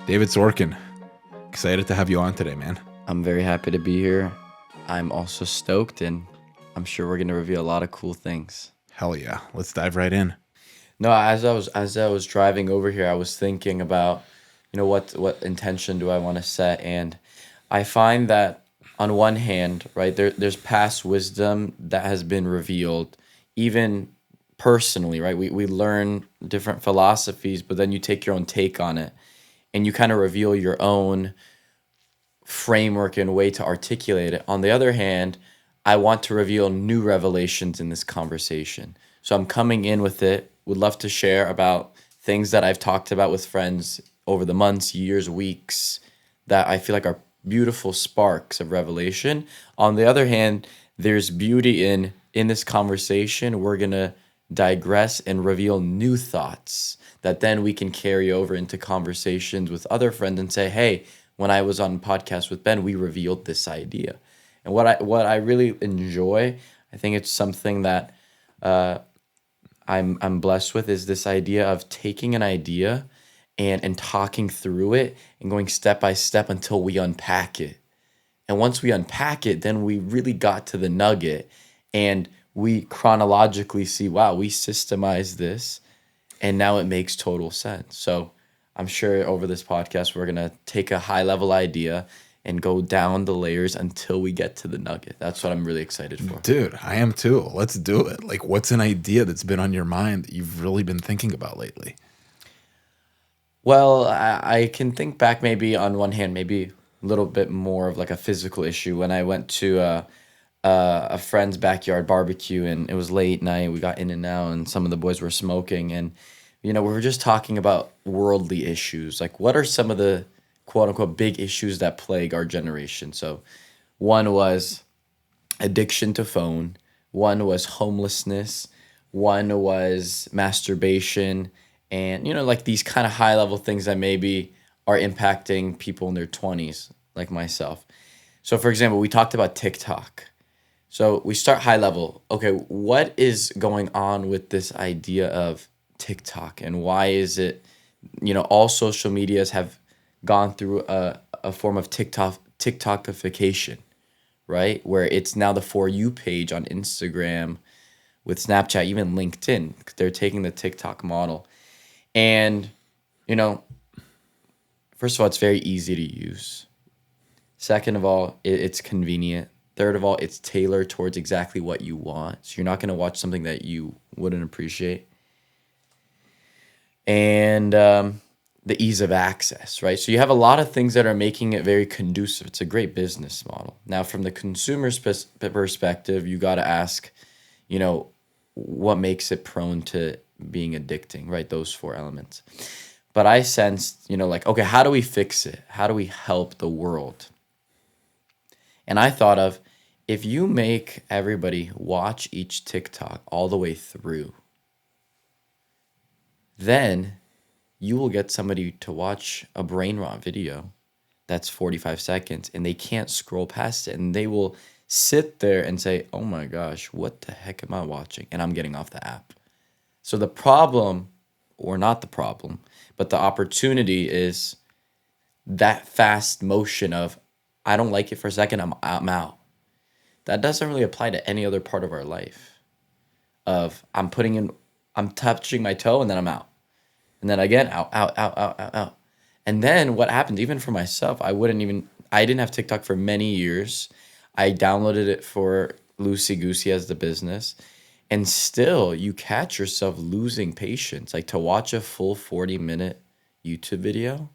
David Sorkin, excited to have you on today, man. I'm very happy to be here. I'm also stoked, and I'm sure we're going to reveal a lot of cool things. Hell yeah. Let's dive right in. No, as I was driving over here, I was thinking about, what intention do I want to set, and I find that on one hand, right, there's past wisdom that has been revealed, even personally, right? We learn different philosophies, but then you take your own take on it, and you kind of reveal your own framework and way to articulate it. On the other hand, I want to reveal new revelations in this conversation. So I'm coming in with it. Would love to share about things that I've talked about with friends over the months, years, weeks that I feel like are beautiful sparks of revelation. On the other hand, there's beauty in this conversation. We're going to digress and reveal new thoughts that then we can carry over into conversations with other friends and say, hey, when I was on podcast with Ben, we revealed this idea. And what I really enjoy, I think it's something that I'm blessed with, is this idea of taking an idea and talking through it and going step by step until we unpack it. And once we unpack it, then we really got to the nugget and we chronologically see, wow, we systemized this and now it makes total sense. So I'm sure over this podcast, we're going to take a high level idea and go down the layers until we get to the nugget. That's what I'm really excited for. Dude, I am too. Let's do it. Like, what's an idea that's been on your mind that you've really been thinking about lately? Well, I can think back maybe on one hand, maybe a little bit more of like a physical issue when I went to a friend's backyard barbecue and it was late night. We got in and out and some of the boys were smoking and, we were just talking about worldly issues. Like, what are some of the quote unquote big issues that plague our generation? So one was addiction to phone. One was homelessness. One was masturbation. And, like these kind of high level things that maybe are impacting people in their 20s, like myself. So, for example, we talked about TikTok. So we start high level. Okay, what is going on with this idea of TikTok and why is it, all social medias have gone through a form of TikTokification, right? Where it's now the For You page on Instagram, with Snapchat, even LinkedIn. They're taking the TikTok model. And, first of all, it's very easy to use. Second of all, it's convenient. Third of all, it's tailored towards exactly what you want. So you're not going to watch something that you wouldn't appreciate. And the ease of access, right? So you have a lot of things that are making it very conducive. It's a great business model. Now, from the consumer's perspective, you got to ask, what makes it prone to being addicting, right? Those four elements. But I sensed, okay, how do we fix it? How do we help the world? And I thought of, if you make everybody watch each TikTok all the way through, then you will get somebody to watch a brain rot video that's 45 seconds and they can't scroll past it. And they will sit there and say, oh my gosh, what the heck am I watching? And I'm getting off the app. So the problem, or not the problem, but the opportunity is that fast motion of, I don't like it for a second, I'm out. That doesn't really apply to any other part of our life. I'm touching my toe and then I'm out. And then again, out. And then what happened, even for myself, I didn't have TikTok for many years. I downloaded it for Loosey Goosey as the business. And still, you catch yourself losing patience. Like to watch a full 40-minute YouTube video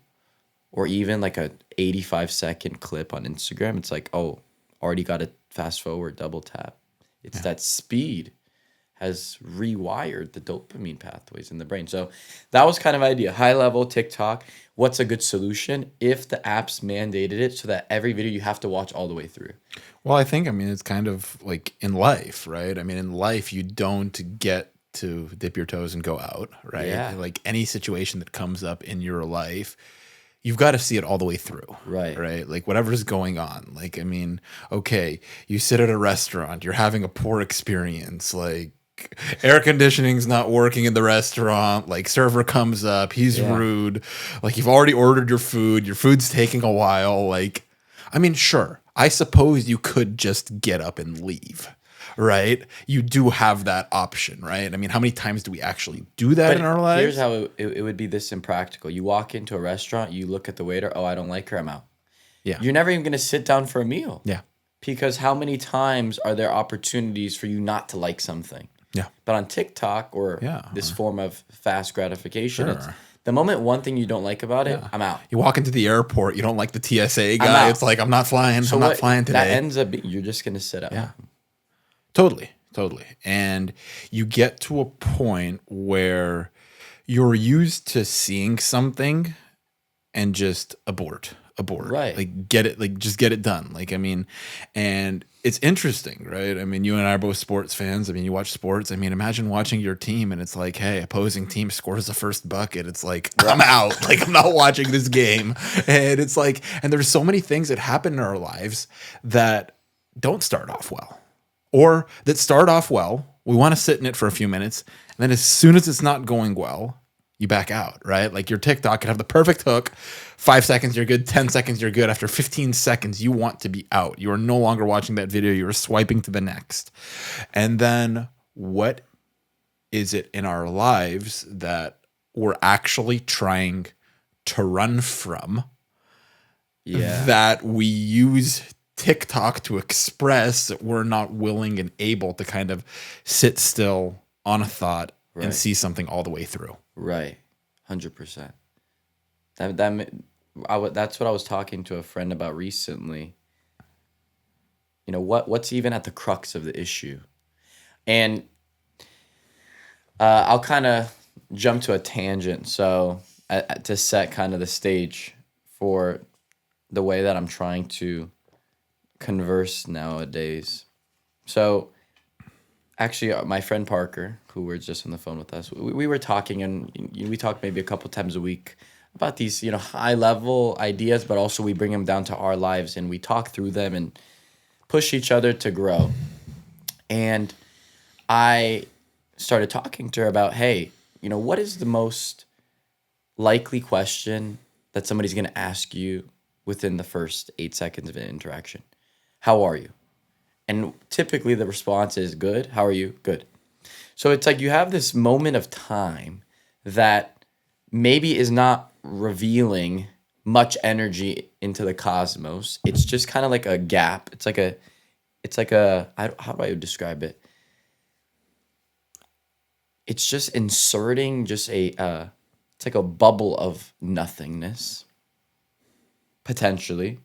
or even like a 85-second clip on Instagram, it's like, oh, already got to fast forward, double tap. It's that speed has rewired the dopamine pathways in the brain. So that was kind of idea. High level TikTok. What's a good solution if the apps mandated it so that every video you have to watch all the way through? Well, I think, it's kind of like in life, right? In life, you don't get to dip your toes and go out, right? Yeah. Like any situation that comes up in your life, you've got to see it all the way through. Right. Like whatever's going on. Like, okay, you sit at a restaurant, you're having a poor experience. Like, air conditioning's not working in the restaurant. Like server comes up, he's Yeah. rude. Like you've already ordered your food's taking a while. Like, I mean, sure, I suppose you could just get up and leave, right? You do have that option, right? I mean, how many times do we actually do that in our But here's lives? how it would be this impractical. You walk into a restaurant, you look at the waiter, oh, I don't like her, I'm out. Yeah, You're never even going to sit down for a meal. yeah, Because how many times are there opportunities for you not to like something? yeah, But on TikTok or yeah. this form of fast gratification, it's Sure. the moment one thing you don't like about it, Yeah. I'm out. You walk into the airport, you don't like the TSA I'm guy. out. It's like I'm not flying. So I'm not what flying that today. ends up being, you're just going to sit out. Yeah. Totally, totally. And you get to a point where you're used to seeing something and just abort. Right. Like get it, like just get it done. Like, I mean, and it's interesting, right? I mean, you and I are both sports fans. I mean, you watch sports. I mean, imagine watching your team and it's like, hey, opposing team scores the first bucket. It's like, I'm out. Like, I'm not watching this game. And it's like, and there's so many things that happen in our lives that don't start off well or that start off well. We want to sit in it for a few minutes. And then as soon as it's not going well, you back out, right? Like your TikTok could have the perfect hook. 5 seconds, you're good. 10 seconds, you're good. After 15 seconds, you want to be out. You are no longer watching that video. You are swiping to the next. And then what is it in our lives that we're actually trying to run from Yeah. that we use TikTok to express that we're not willing and able to kind of sit still on a thought and Right. see something all the way through? Right. 100%. That's what I was talking to a friend about recently. You know, what's even at the crux of the issue? And I'll kind of jump to a tangent. So to set kind of the stage for the way that I'm trying to converse nowadays. So actually, my friend Parker, who was just on the phone with us, we were talking, and we talk maybe a couple times a week about these, high level ideas, but also we bring them down to our lives and we talk through them and push each other to grow. And I started talking to her about, hey, what is the most likely question that somebody's going to ask you within the first 8 seconds of an interaction? How are you? And typically the response is good. How are you? Good. So it's like you have this moment of time that maybe is not revealing much energy into the cosmos. It's just kind of like a gap. It's like a, how do I describe it? It's just inserting just it's like a bubble of nothingness, potentially.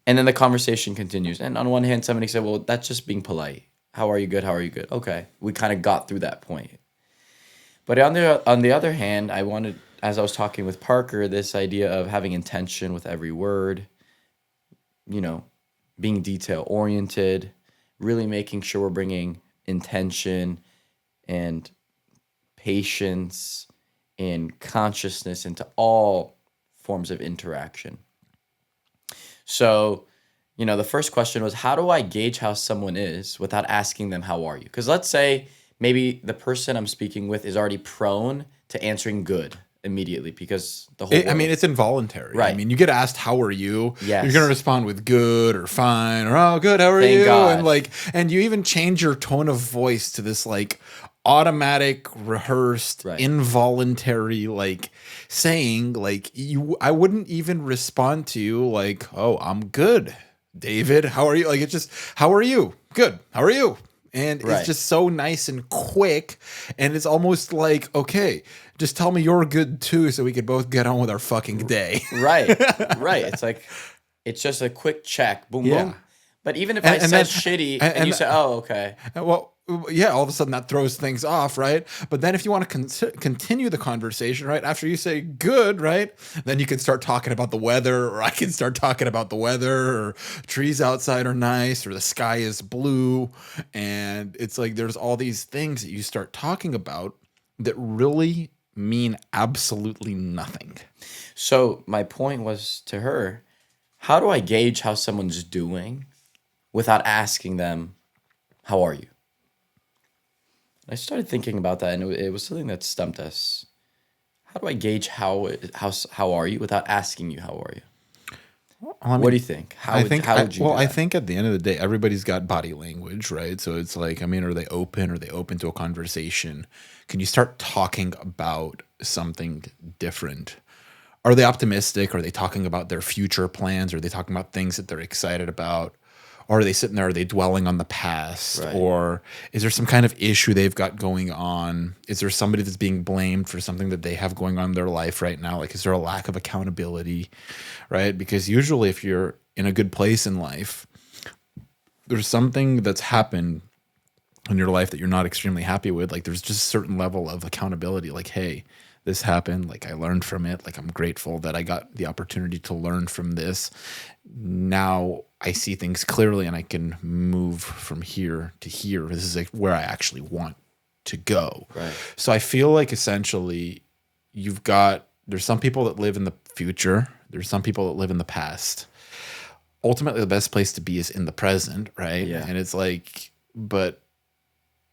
And then the conversation continues. And on one hand, somebody said, well, that's just being polite. How are you? Good. How are you? Good. Okay. We kind of got through that point. But on the other hand, I wanted, as I was talking with Parker, this idea of having intention with every word, being detail oriented, really making sure we're bringing intention and patience and consciousness into all forms of interaction. So, the first question was, how do I gauge how someone is without asking them, how are you? Because let's say maybe the person I'm speaking with is already prone to answering good immediately because the whole I mean, it's involuntary. Right. I mean, you get asked, how are you? Yes. You're going to respond with good or fine or, oh, good. How are Thank you? God. And you even change your tone of voice to this like automatic, rehearsed, Right. involuntary, like saying like I wouldn't even respond to you like, oh, I'm good. David, how are you? Like, it's just, how are you? Good. How are you? And Right. it's just so nice and quick. And it's almost like, okay, just tell me you're good too, so we could both get on with our fucking day. Right. Right. It's like, it's just a quick check. Boom, Yeah. boom. But even if And- I and said then- shitty and- and you and- say, oh, okay. Well, yeah, all of a sudden that throws things off, right? But then if you want to continue the conversation, right, after you say good, right, then you can start talking about the weather, or I can start talking about the weather, or trees outside are nice, or the sky is blue. And it's like there's all these things that you start talking about that really mean absolutely nothing. So my point was to her, how do I gauge how someone's doing without asking them, how are you? I started thinking about that, and it was something that stumped us. How do I gauge how are you without asking you how are you? Well, I What do mean, you think? How would you do I that? think at the end of the day, everybody's got body language, right? So it's like, I mean, are they open? Are they open to a conversation? Can you start talking about something different? Are they optimistic? Are they talking about their future plans? Are they talking about things that they're excited about? Or are they sitting there? Are they dwelling on the past? Right. Or is there some kind of issue they've got going on? Is there somebody that's being blamed for something that they have going on in their life right now? Like, is there a lack of accountability? Right? Because usually, if you're in a good place in life, there's something that's happened in your life that you're not extremely happy with. Like, there's just a certain level of accountability. Like, hey, this happened. Like, I learned from it. Like, I'm grateful that I got the opportunity to learn from this. Now I see things clearly and I can move from here to here. This is like where I actually want to go. Right. So I feel like essentially there's some people that live in the future, there's some people that live in the past. Ultimately, the best place to be is in the present, right? Yeah. And it's like, but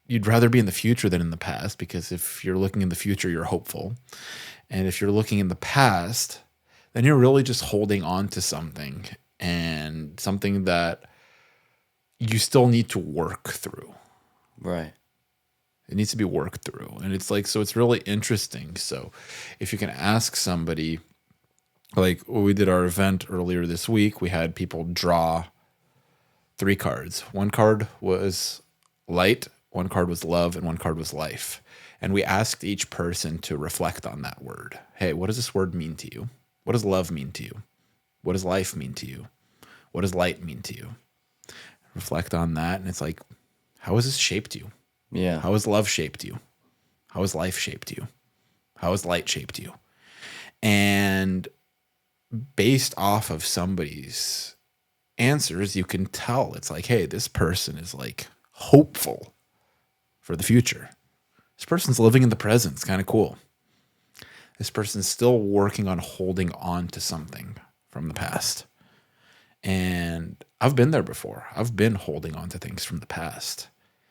you'd rather be in the future than in the past, because if you're looking in the future, you're hopeful. And if you're looking in the past, then you're really just holding on to something, and something that you still need to work through. Right. It needs to be worked through. And it's like, so it's really interesting. So if you can ask somebody, like when we did our event earlier this week, we had people draw 3 cards. One card was light, one card was love, and one card was life. And we asked each person to reflect on that word. Hey, what does this word mean to you? What does love mean to you? What does life mean to you? What does light mean to you? Reflect on that. And it's like, how has this shaped you? Yeah. How has love shaped you? How has life shaped you? How has light shaped you? And based off of somebody's answers, you can tell it's like, hey, this person is like hopeful for the future. This person's living in the present. It's kind of cool. This person's still working on holding on to something from the past. And I've been there before. I've been holding on to things from the past.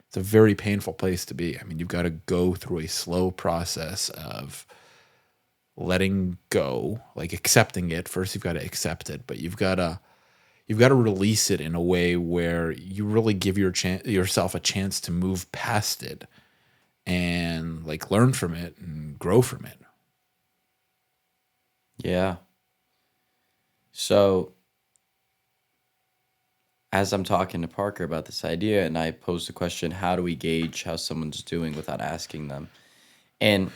It's a very painful place to be. I mean, you've got to go through a slow process of letting go, like accepting it. First, you've got to accept it, but you've got to release it in a way where you really give yourself a chance to move past it and like learn from it and grow from it. Yeah. So as I'm talking to Parker about this idea, and I posed the question, how do we gauge how someone's doing without asking them? And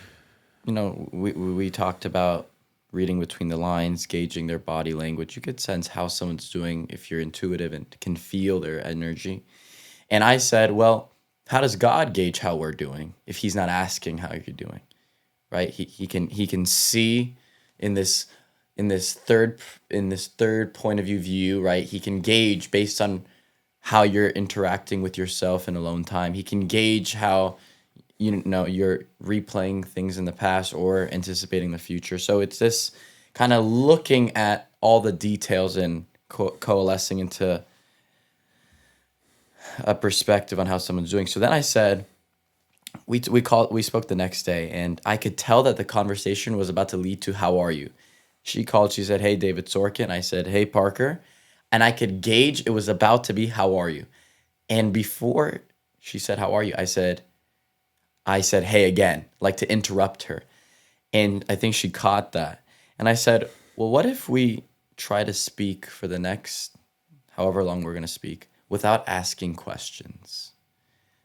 we talked about reading between the lines, gauging their body language. You could sense how someone's doing if you're intuitive and can feel their energy. And I said, well, how does God gauge how we're doing if he's not asking how you're doing? Right? He can see in this in this third point of view, right? He can gauge based on how you're interacting with yourself in alone time. He can gauge how you're replaying things in the past or anticipating the future. So it's this kind of looking at all the details and coalescing into a perspective on how someone's doing. So then I said, we spoke the next day, and I could tell that the conversation was about to lead to how are you. She called, she said, hey, David Sorkin. I said, hey, Parker. And I could gauge it was about to be how are you. And before she said how are you, I said, hey, again, like to interrupt her. And I think she caught that. And I said, well, what if we try to speak for the next however long we're going to speak without asking questions?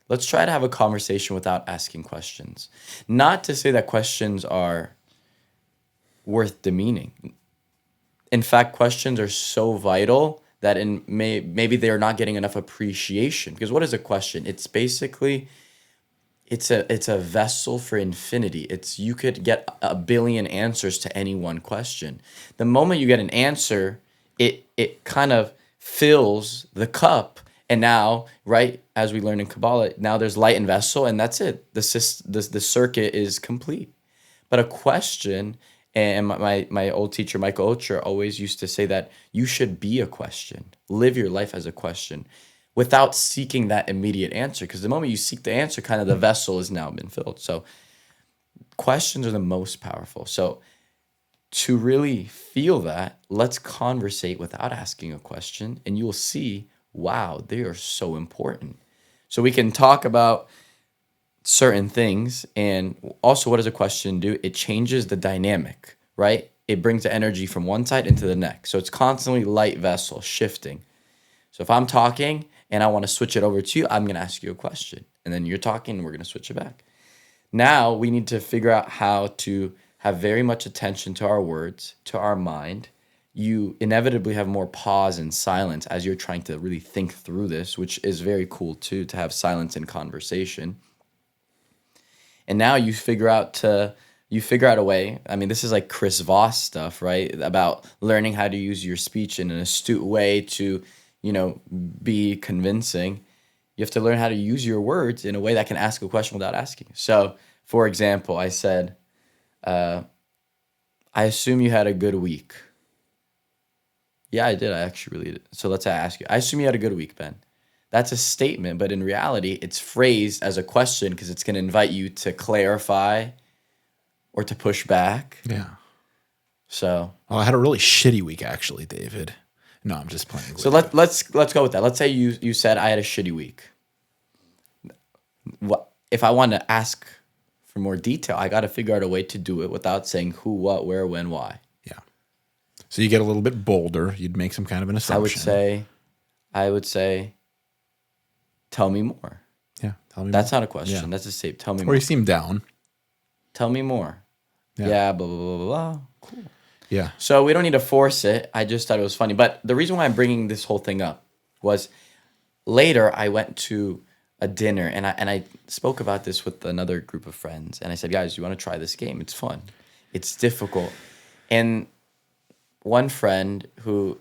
Let's try to have a conversation without asking questions. Not to say that questions are worth demeaning. In fact, questions are so vital that maybe they're not getting enough appreciation. Because what is a question? It's basically it's a vessel for infinity. You could get a billion answers to any one question. The moment you get an answer, it kind of fills the cup. And now, right, as we learn in Kabbalah, now there's light and vessel, and that's it. The circuit is complete. But a question, and my old teacher, Michael Ocher, always used to say that you should be a question. Live your life as a question. without seeking that immediate answer. Because the moment you seek the answer, kind of the vessel has now been filled. So questions are the most powerful. So to really feel that, let's conversate without asking a question, and you'll see, wow, they are so important. So we can talk about certain things, and also what does a question do? It changes the dynamic, right? It brings the energy from one side into the next. So it's constantly light vessel shifting. So if I'm talking and I want to switch it over to you, I'm going to ask you a question, and then you're talking and we're going to switch it back. Now we need to figure out how to have very much attention to our words, to our mind. You inevitably have more pause and silence as you're trying to really think through this, which is very cool too, to have silence in conversation. And now you figure out a way. I mean, this is like Chris Voss stuff, right? About learning how to use your speech in an astute way to, be convincing. You have to learn how to use your words in a way that can ask a question without asking. So, for example, I said, I assume you had a good week. Yeah, I did. I actually really did. So let's ask you. I assume you had a good week, Ben. That's a statement, but in reality, it's phrased as a question because it's going to invite you to clarify or to push back. Yeah. So, Well, I had a really shitty week, actually, David. No, I'm just playing. so let's go with that. Let's say you said I had a shitty week. What if I want to ask for more detail? I got to figure out a way to do it without saying who, what, where, when, why. Yeah. So you get a little bit bolder. You'd make some kind of an assumption. I would say, tell me more. Yeah, tell me That's more. not a question. Yeah. That's a statement. Tell me Or more. you seem down. Tell me more. Yeah, blah, blah, blah, blah, blah. Cool. Yeah. So we don't need to force it. I just thought it was funny. But the reason why I'm bringing this whole thing up was later I went to a dinner and I spoke about this with another group of friends. And I said, guys, you want to try this game? It's fun. It's difficult. And one friend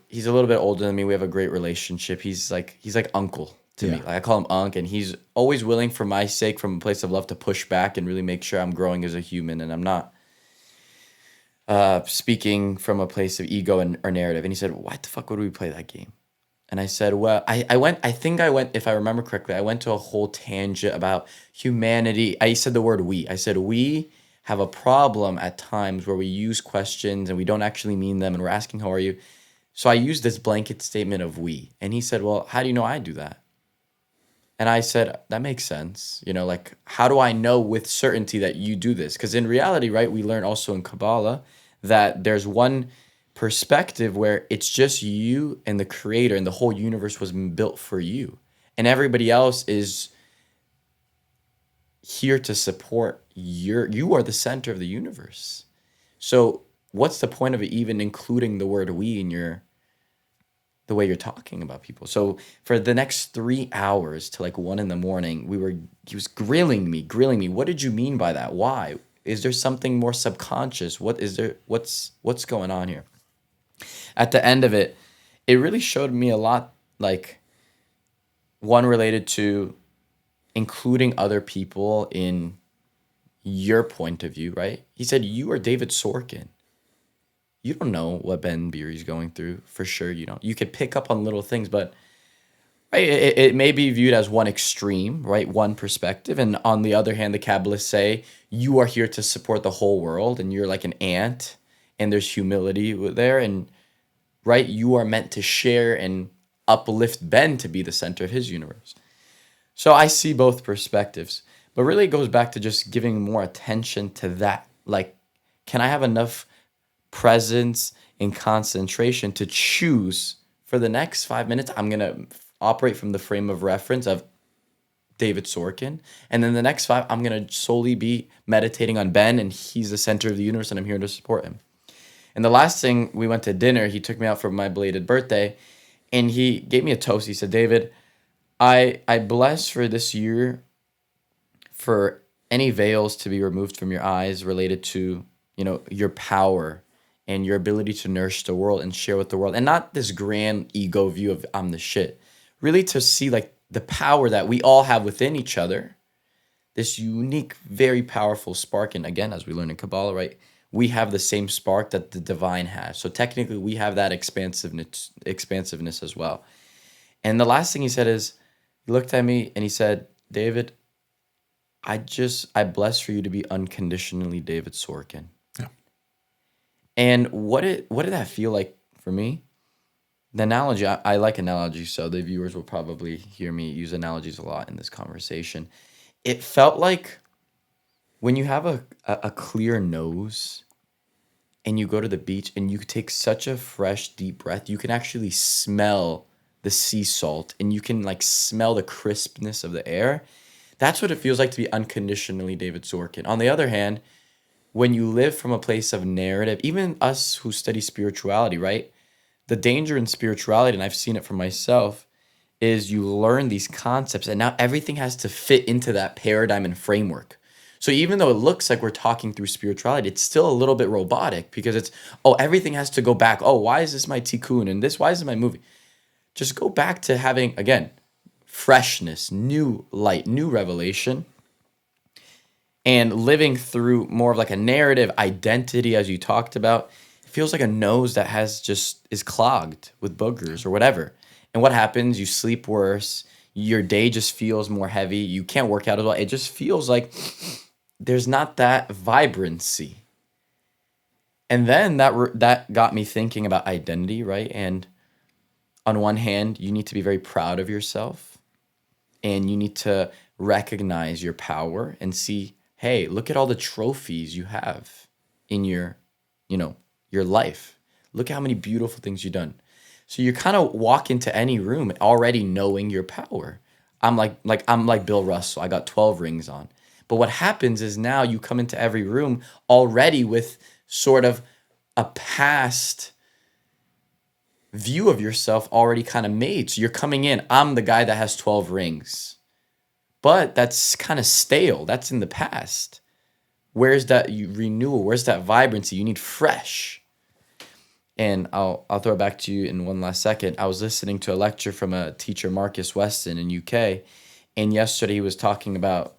he's a little bit older than me. We have a great relationship. He's like uncle to me. Like I call him Unc, and he's always willing for my sake, from a place of love, to push back and really make sure I'm growing as a human and I'm not speaking from a place of ego or narrative. And he said, why the fuck would we play that game? And I said, well, I went, if I remember correctly, I went to a whole tangent about humanity. I said the word we. I said, we have a problem at times where we use questions and we don't actually mean them and we're asking, how are you? So I used this blanket statement of we. And he said, well, how do you know I do that? And I said, that makes sense. Like, how do I know with certainty that you do this? Because in reality, right, we learn also in Kabbalah that there's one perspective where it's just you and the creator, and the whole universe was built for you. And everybody else is here to support you are the center of the universe. So what's the point of it even including the word we in the way you're talking about people? So for the next 3 hours to like 1 a.m, he was grilling me. What did you mean by that? Why? Is there something more subconscious? What's going on here? At the end of it, it really showed me a lot, like one related to including other people in your point of view, right? He said, you are David Sorkin. You don't know what Ben Beeri is going through. For sure, you don't. You could pick up on little things, but right, it may be viewed as one extreme, right? One perspective. And on the other hand, the Kabbalists say, you are here to support the whole world, and you're like an ant, and there's humility there. And right, you are meant to share and uplift Ben to be the center of his universe. So I see both perspectives. But really it goes back to just giving more attention to that. Like, can I have enough presence and concentration to choose for the next 5 minutes? I'm going to operate from the frame of reference of David Sorkin. And then the next 5, I'm going to solely be meditating on Ben, and he's the center of the universe, and I'm here to support him. And the last thing, we went to dinner. He took me out for my belated birthday, and he gave me a toast. He said, David, I bless for this year for any veils to be removed from your eyes related to, your power and your ability to nourish the world and share with the world. And not this grand ego view of I'm the shit. Really to see like the power that we all have within each other. This unique, very powerful spark. And again, as we learn in Kabbalah, right, we have the same spark that the divine has. So technically we have that expansiveness as well. And the last thing he said is, He looked at me and he said, David, I bless for you to be unconditionally David Sorkin. Yeah. And what did that feel like for me? The analogy, I like analogies, so the viewers will probably hear me use analogies a lot in this conversation. It felt like when you have a clear nose and you go to the beach and you take such a fresh, deep breath, you can actually smell the sea salt and you can like smell the crispness of the air. That's what it feels like to be unconditionally David Sorkin. On the other hand, when you live from a place of narrative, even us who study spirituality, right? The danger in spirituality, and I've seen it for myself, is you learn these concepts and now everything has to fit into that paradigm and framework. So even though it looks like we're talking through spirituality, it's still a little bit robotic because it's, oh, everything has to go back. Oh, why is this my tikkun and this? Why is it my movie? Just go back to having, again, freshness, new light, new revelation, and living through more of like a narrative identity, as you talked about. It feels like a nose that has just is clogged with boogers or whatever. And what happens? You sleep worse. Your day just feels more heavy. You can't work out as well. It just feels like there's not that vibrancy. And then that got me thinking about identity, right? And on one hand, you need to be very proud of yourself and you need to recognize your power and see, hey, look at all the trophies you have in your, you know, your life. Look how many beautiful things you've done. So you kind of walk into any room already knowing your power. I'm like Bill Russell. I got 12 rings on. But what happens is now you come into every room already with sort of a past view of yourself already kind of made. So you're coming in, I'm the guy that has 12 rings. But that's kind of stale. That's in the past. Where's that renewal? Where's that vibrancy? You need fresh. And I'll throw it back to you in one last second. I was listening to a lecture from a teacher, Marcus Weston in UK, and yesterday he was talking about,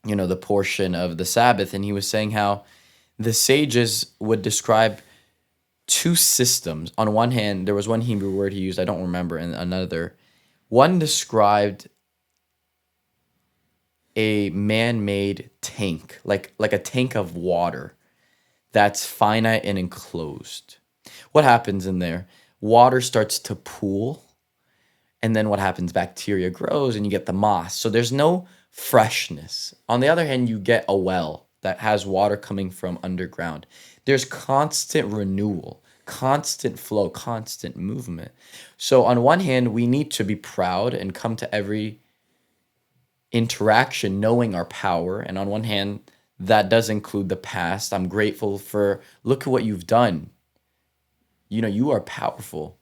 the portion of the Sabbath, and he was saying how the sages would describe two systems. On one hand, there was one Hebrew word he used, I don't remember, and another. One described a man-made tank, like a tank of water that's finite and enclosed. What happens in there? Water starts to pool, and then what happens? Bacteria grows, and you get the moss. So there's no freshness. On the other hand, you get a well that has water coming from underground. There's constant renewal, constant flow, constant movement. So on one hand, we need to be proud and come to every interaction knowing our power. And on one hand, that does include the past. I'm grateful for, look at what you've done. You are powerful.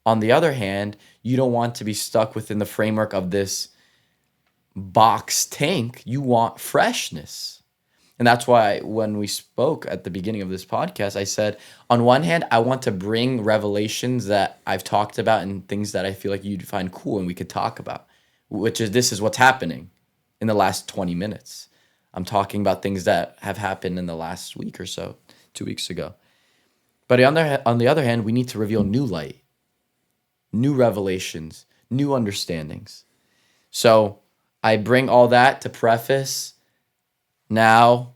On the other hand, you don't want to be stuck within the framework of this box tank. You want freshness. And that's why when we spoke at the beginning of this podcast, I said, on one hand, I want to bring revelations that I've talked about and things that I feel like you'd find cool and we could talk about, this is what's happening in the last 20 minutes. I'm talking about things that have happened in the last week or so, 2 weeks ago. But on the other hand, we need to reveal new light, new revelations, new understandings. So I bring all that to preface. Now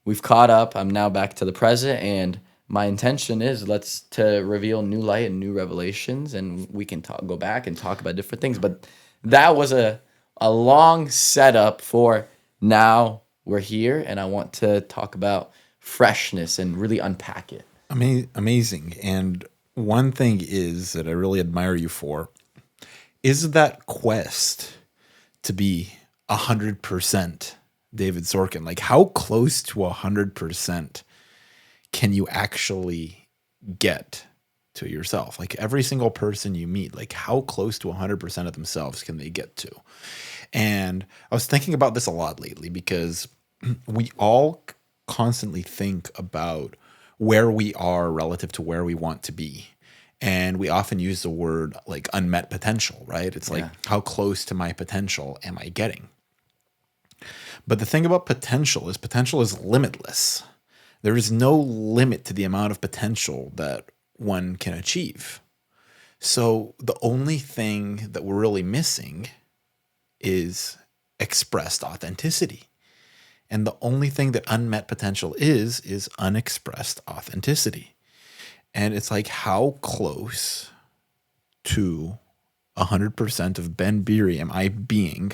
we've caught up. I'm now back to the present, and my intention is to reveal new light and new revelations, and we can go back and talk about different things. But that was a long setup for now we're here, and I want to talk about freshness and really unpack it. Amazing. And one thing is that I really admire you for is that quest to be 100% David Sorkin. Like, how close to 100% can you actually get to yourself? Like, every single person you meet, like, how close to 100% of themselves can they get to? And I was thinking about this a lot lately because we all constantly think about where we are relative to where we want to be. And we often use the word like unmet potential, right? It's like, how close to my potential am I getting? But the thing about potential is limitless. There is no limit to the amount of potential that one can achieve. So the only thing that we're really missing is expressed authenticity. And the only thing that unmet potential is unexpressed authenticity. And it's like, how close to 100% of Ben Beeri am I being?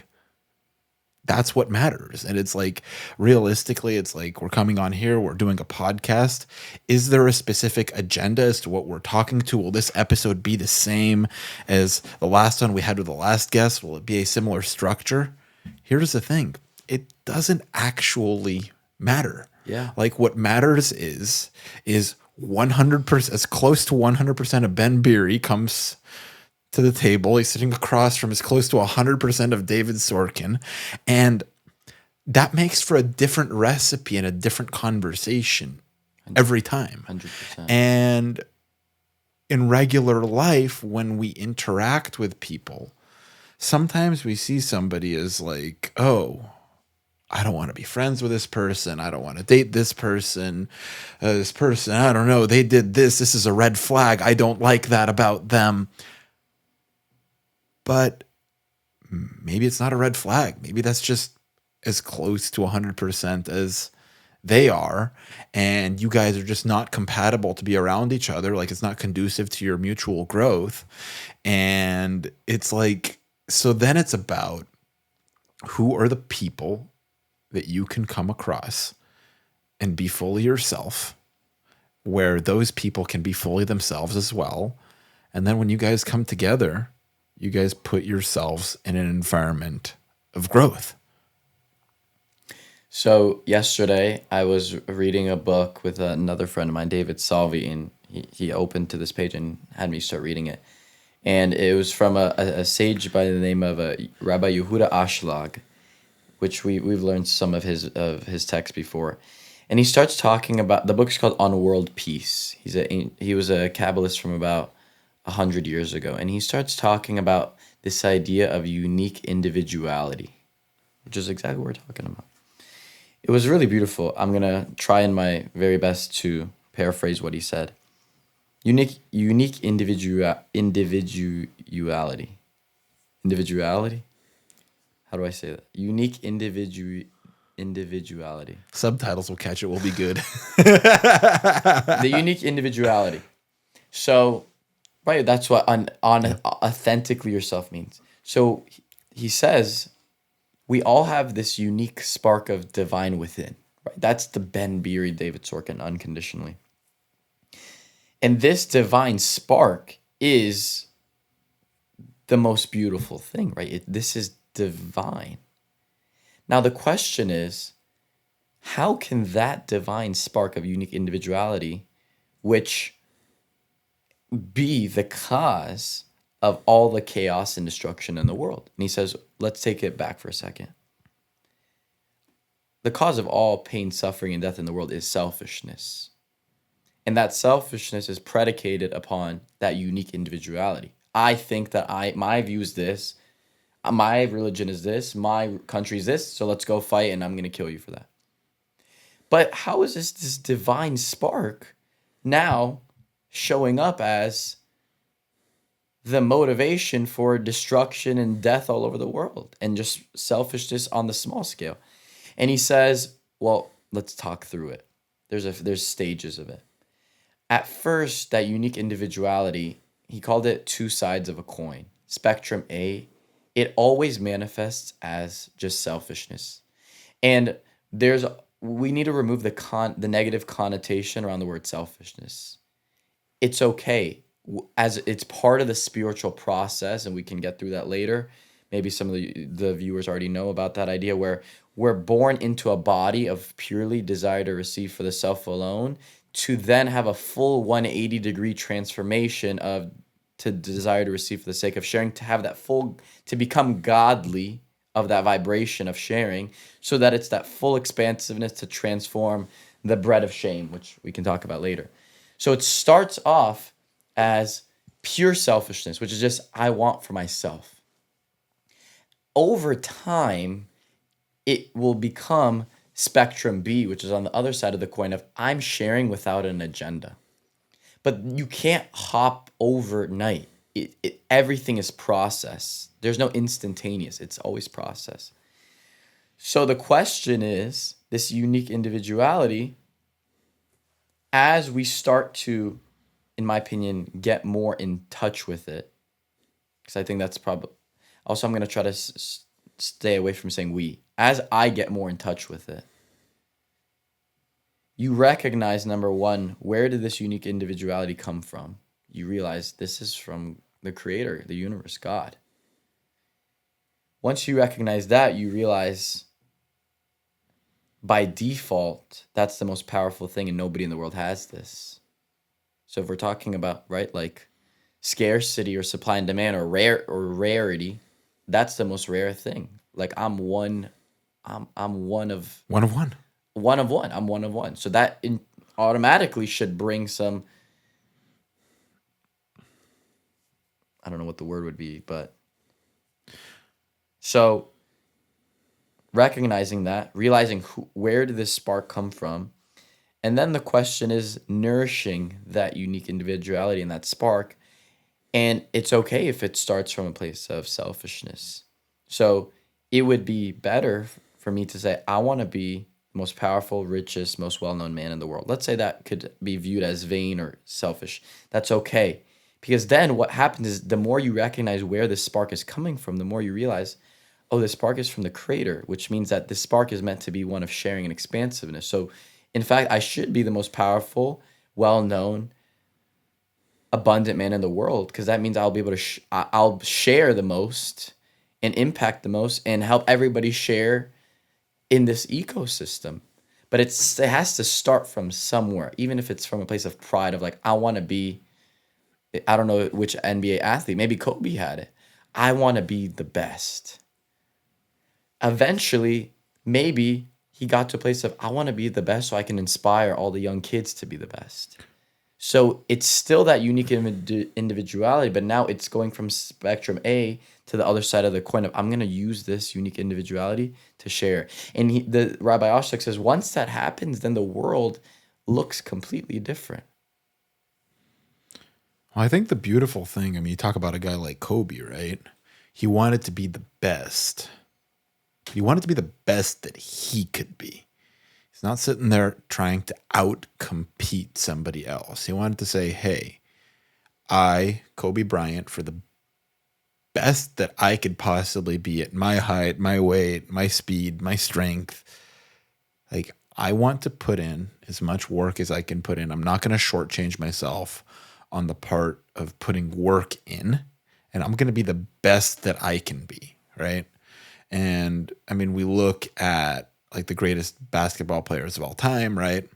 That's what matters. And it's like, realistically, it's like, we're coming on here, we're doing a podcast. Is there a specific agenda as to what we're talking to? Will this episode be the same as the last one we had with the last guest? Will it be a similar structure? Here's the thing. It doesn't actually matter. Yeah. Like, what matters is 100%, as close to 100% of Ben Beeri comes to the table. He's sitting across from as close to 100% of David Sorkin. And that makes for a different recipe and a different conversation every time. 100%. And in regular life, when we interact with people, sometimes we see somebody as like, oh, I don't want to be friends with this person. I don't want to date this person. This person, I don't know, they did this. This is a red flag. I don't like that about them. But maybe it's not a red flag. Maybe that's just as close to 100% as they are. And you guys are just not compatible to be around each other. Like, it's not conducive to your mutual growth. And it's like, so then it's about who are the people that you can come across and be fully yourself, where those people can be fully themselves as well. And then when you guys come together, you guys put yourselves in an environment of growth. So yesterday I was reading a book with another friend of mine, David Salvi, and he opened to this page and had me start reading it. And it was from a sage by the name of Rabbi Yehuda Ashlag, which we've learned some of his texts before. And he starts talking about, the book's called On World Peace. He was a Kabbalist from about 100 years ago, and he starts talking about this idea of unique individuality, which is exactly what we're talking about. It was really beautiful. I'm going to try in my very best to paraphrase what he said. Unique individuality. Individuality? How do I say that? Unique individuality. Subtitles will catch it. We'll be good. The unique individuality. So, right, that's what authentically yourself means. So he says, we all have this unique spark of divine within. Right? That's the Ben Beeri, David Sorkin, unconditionally. And this divine spark is the most beautiful thing, right? This is divine. Now the question is, how can that divine spark of unique individuality, which be the cause of all the chaos and destruction in the world? And he says, let's take it back for a second. The cause of all pain, suffering, and death in the world is selfishness. And that selfishness is predicated upon that unique individuality. I think that my view is this, my religion is this, my country is this, so let's go fight and I'm going to kill you for that. But how is this divine spark now showing up as the motivation for destruction and death all over the world and just selfishness on the small scale? And he says, well, let's talk through it. There's stages of it. At first, that unique individuality, he called it two sides of a coin. Spectrum A, it always manifests as just selfishness. And we need to remove the negative connotation around the word selfishness. It's okay, as it's part of the spiritual process, and we can get through that later. Maybe some of the viewers already know about that idea, where we're born into a body of purely desire to receive for the self alone, to then have a full 180-degree transformation to desire to receive for the sake of sharing, to have that to become godly of that vibration of sharing, so that it's that full expansiveness to transform the bread of shame, which we can talk about later. So it starts off as pure selfishness, which is just, I want for myself. Over time, it will become spectrum B, which is on the other side of the coin of, I'm sharing without an agenda. But you can't hop overnight. everything is process. There's no instantaneous. It's always process. So the question is, this unique individuality, as we start to, in my opinion, get more in touch with it, because I think that's probably, also I'm going to try to stay away from saying we. As I get more in touch with it, you recognize, number one, where did this unique individuality come from? You realize this is from the creator, the universe, God. Once you recognize that, you realize by default, that's the most powerful thing and nobody in the world has this. So if we're talking about, right, like scarcity or supply and demand or rarity, that's the most rare thing. Like I'm one of One of one. one of one. I'm one of one. So that automatically should bring some, I don't know what the word would be, but so recognizing that, realizing where did this spark come from, and then the question is nourishing that unique individuality and that spark. And it's okay if it starts from a place of selfishness. So it would be better for me to say, I want to be the most powerful, richest, most well-known man in the world. Let's say that could be viewed as vain or selfish. That's okay. Because then what happens is the more you recognize where this spark is coming from, the more you realize, oh, this spark is from the creator, which means that this spark is meant to be one of sharing and expansiveness. So in fact, I should be the most powerful, well-known, abundant man in the world, because that means I'll be able to I'll share the most and impact the most and help everybody share in this ecosystem. But it has to start from somewhere, even if it's from a place of pride of like, I want to be, I don't know which NBA athlete, maybe Kobe had it. I want to be the best. Eventually, maybe he got to a place of, I want to be the best so I can inspire all the young kids to be the best. So it's still that unique individuality, but now it's going from spectrum A to the other side of the coin of, I'm going to use this unique individuality to share. And the Rabbi Oshtek says, once that happens, then the world looks completely different. Well, I think the beautiful thing, I mean, you talk about a guy like Kobe, right? He wanted to be the best. He wanted to be the best that he could be. He's not sitting there trying to out-compete somebody else. He wanted to say, hey, I, Kobe Bryant, for the best that I could possibly be at my height, my weight, my speed, my strength, like, I want to put in as much work as I can put in. I'm not going to shortchange myself on the part of putting work in, and I'm going to be the best that I can be, right? And, I mean, we look at like the greatest basketball players of all time, right?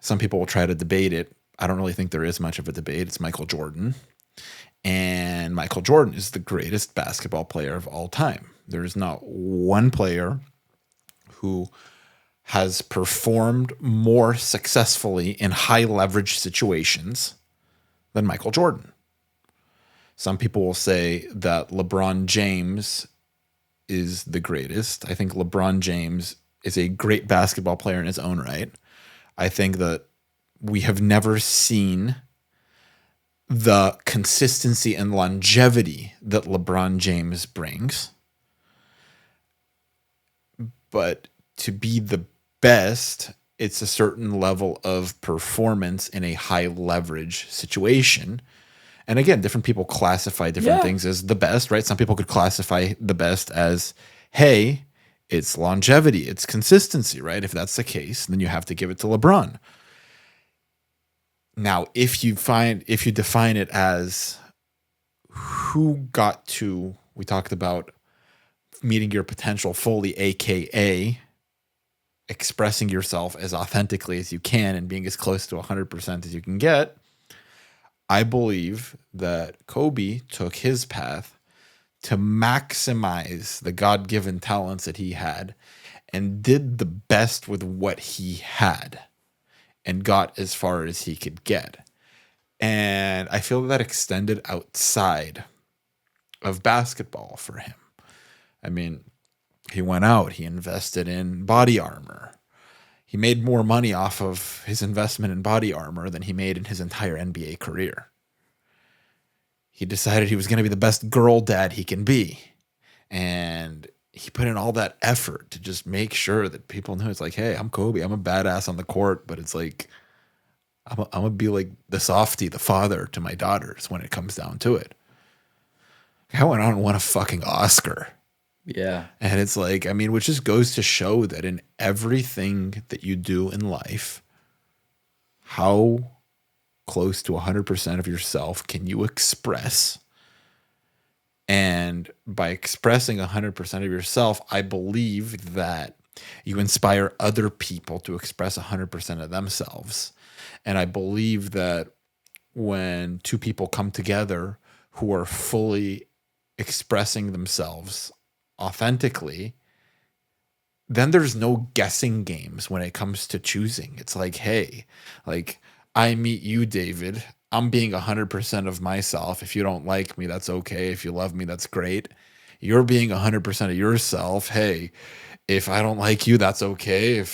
Some people will try to debate it. I don't really think there is much of a debate. It's Michael Jordan. And Michael Jordan is the greatest basketball player of all time. There is not one player who has performed more successfully in high leverage situations than Michael Jordan. Some people will say that LeBron James is the greatest. I think LeBron James is a great basketball player in his own right. I think that we have never seen the consistency and longevity that LeBron James brings. But to be the best, it's a certain level of performance in a high leverage situation. And again, different people classify different things as the best, right? Some people could classify the best as, hey, it's longevity, it's consistency, right? If that's the case, then you have to give it to LeBron. Now, if you define it as who got to, we talked about meeting your potential fully, AKA expressing yourself as authentically as you can and being as close to 100% as you can get, I believe that Kobe took his path to maximize the God-given talents that he had and did the best with what he had and got as far as he could get. And I feel that extended outside of basketball for him. I mean, he went out, he invested in body armor. He made more money off of his investment in body armor than he made in his entire NBA career. he decided he was going to be the best girl dad he can be. And he put in all that effort to just make sure that people know it's like, hey, I'm Kobe. I'm a badass on the court, but it's like, I'm going to be like the softie, the father to my daughters when it comes down to it. I went on and won a fucking Oscar. Yeah. And it's like, I mean, which just goes to show that in everything that you do in life, how close to 100% of yourself can you express? And by expressing 100% of yourself, I believe that you inspire other people to express 100% of themselves. And I believe that when two people come together who are fully expressing themselves authentically, then there's no guessing games when it comes to choosing. It's like, hey, like I meet you, David. I'm being 100% of myself. If you don't like me, that's okay. If you love me, that's great. You're being 100% of yourself. Hey, if I don't like you, that's okay.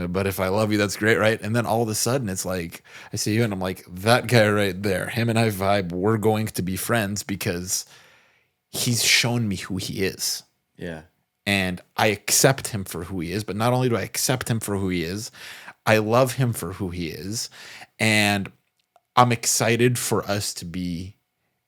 But if I love you, that's great, right? And then all of a sudden, it's like I see you, and I'm like, that guy right there. Him and I vibe. We're going to be friends because he's shown me who he is. Yeah. And I accept him for who he is. But not only do I accept him for who he is, I love him for who he is. And I'm excited for us to be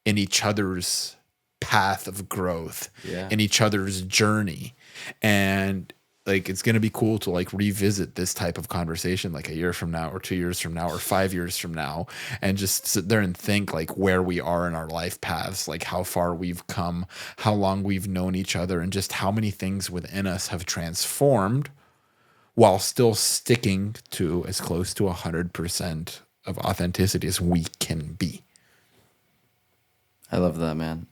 in each other's path of growth, Yeah. in each other's journey. And like, it's going to be cool to like revisit this type of conversation like a year from now or 2 years from now or 5 years from now, and just sit there and think like where we are in our life paths, like how far we've come, how long we've known each other, and just how many things within us have transformed while still sticking to as close to 100% of authenticity as we can be. I love that, man.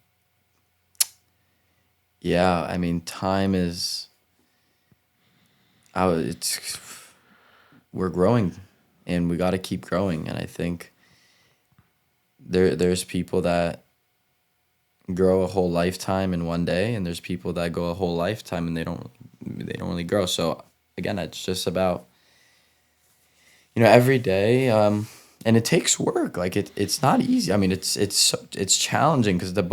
Yeah, I mean, time is. It's we're growing, and we got to keep growing. And I think there's people that grow a whole lifetime in one day, and there's people that go a whole lifetime and they don't really grow. So again, it's just about every day, and it takes work. Like it's not easy. I mean, it's challenging because the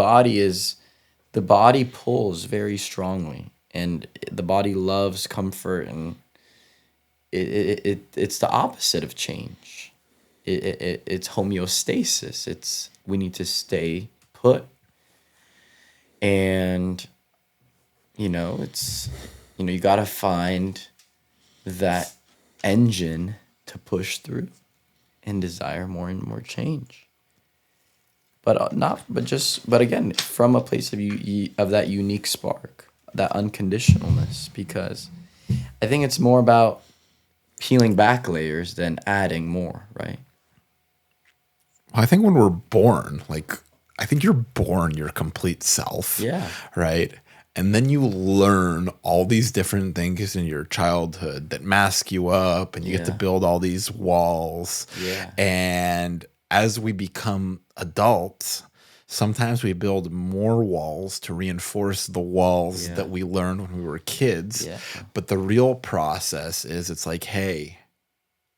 body pulls very strongly, and the body loves comfort, and it's the opposite of change. It's homeostasis. We need to stay put, and it's you got to find that engine to push through and desire more and more change. But but again, from a place of that unique spark, that unconditionalness, because I think it's more about peeling back layers than adding more, right? I think when we're born, like, I think you're born your complete self. Yeah. Right. And then you learn all these different things in your childhood that mask you up, and you get to Yeah. build all these walls. Yeah. And as we become adults, sometimes we build more walls to reinforce the walls Yeah. that we learned when we were kids. Yeah. But the real process is it's like, hey,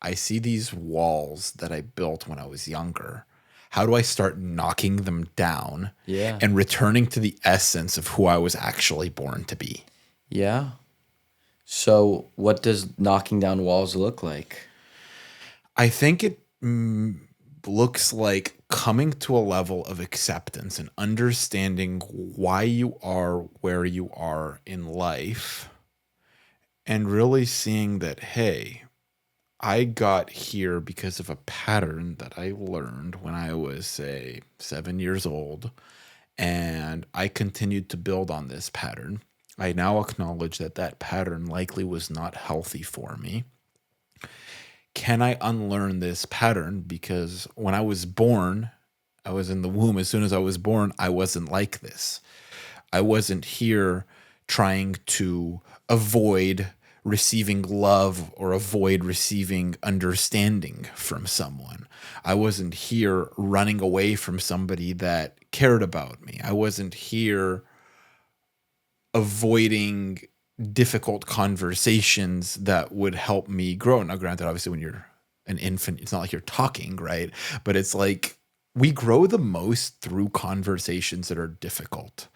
I see these walls that I built when I was younger. How do I start knocking them down Yeah. and returning to the essence of who I was actually born to be? Yeah. So what does knocking down walls look like? I think it looks like coming to a level of acceptance and understanding why you are where you are in life, and really seeing that, hey, I got here because of a pattern that I learned when I was, say, 7 years old, and I continued to build on this pattern. I now acknowledge that that pattern likely was not healthy for me. Can I unlearn this pattern? Because when I was born, I was in the womb. As soon as I was born, I wasn't like this. I wasn't here trying to avoid receiving love or avoid receiving understanding from someone. I wasn't here running away from somebody that cared about me. I wasn't here avoiding difficult conversations that would help me grow. Now, granted, obviously, when you're an infant, it's not like you're talking, right? But it's like we grow the most through conversations that are difficult.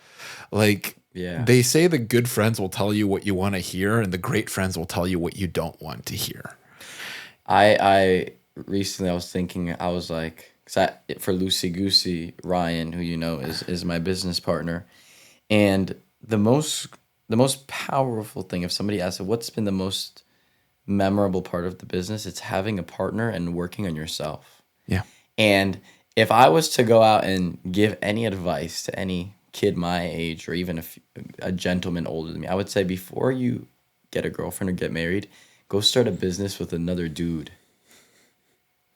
Like Yeah. they say the good friends will tell you what you want to hear, and the great friends will tell you what you don't want to hear. I recently I was thinking I was like, for Loosey Goosey, Ryan, who you know is my business partner, and the most powerful thing, if somebody asks what's been the most memorable part of the business, it's having a partner and working on yourself. Yeah. And if I was to go out and give any advice to any kid my age or even a gentleman older than me, I would say before you get a girlfriend or get married, go start a business with another dude.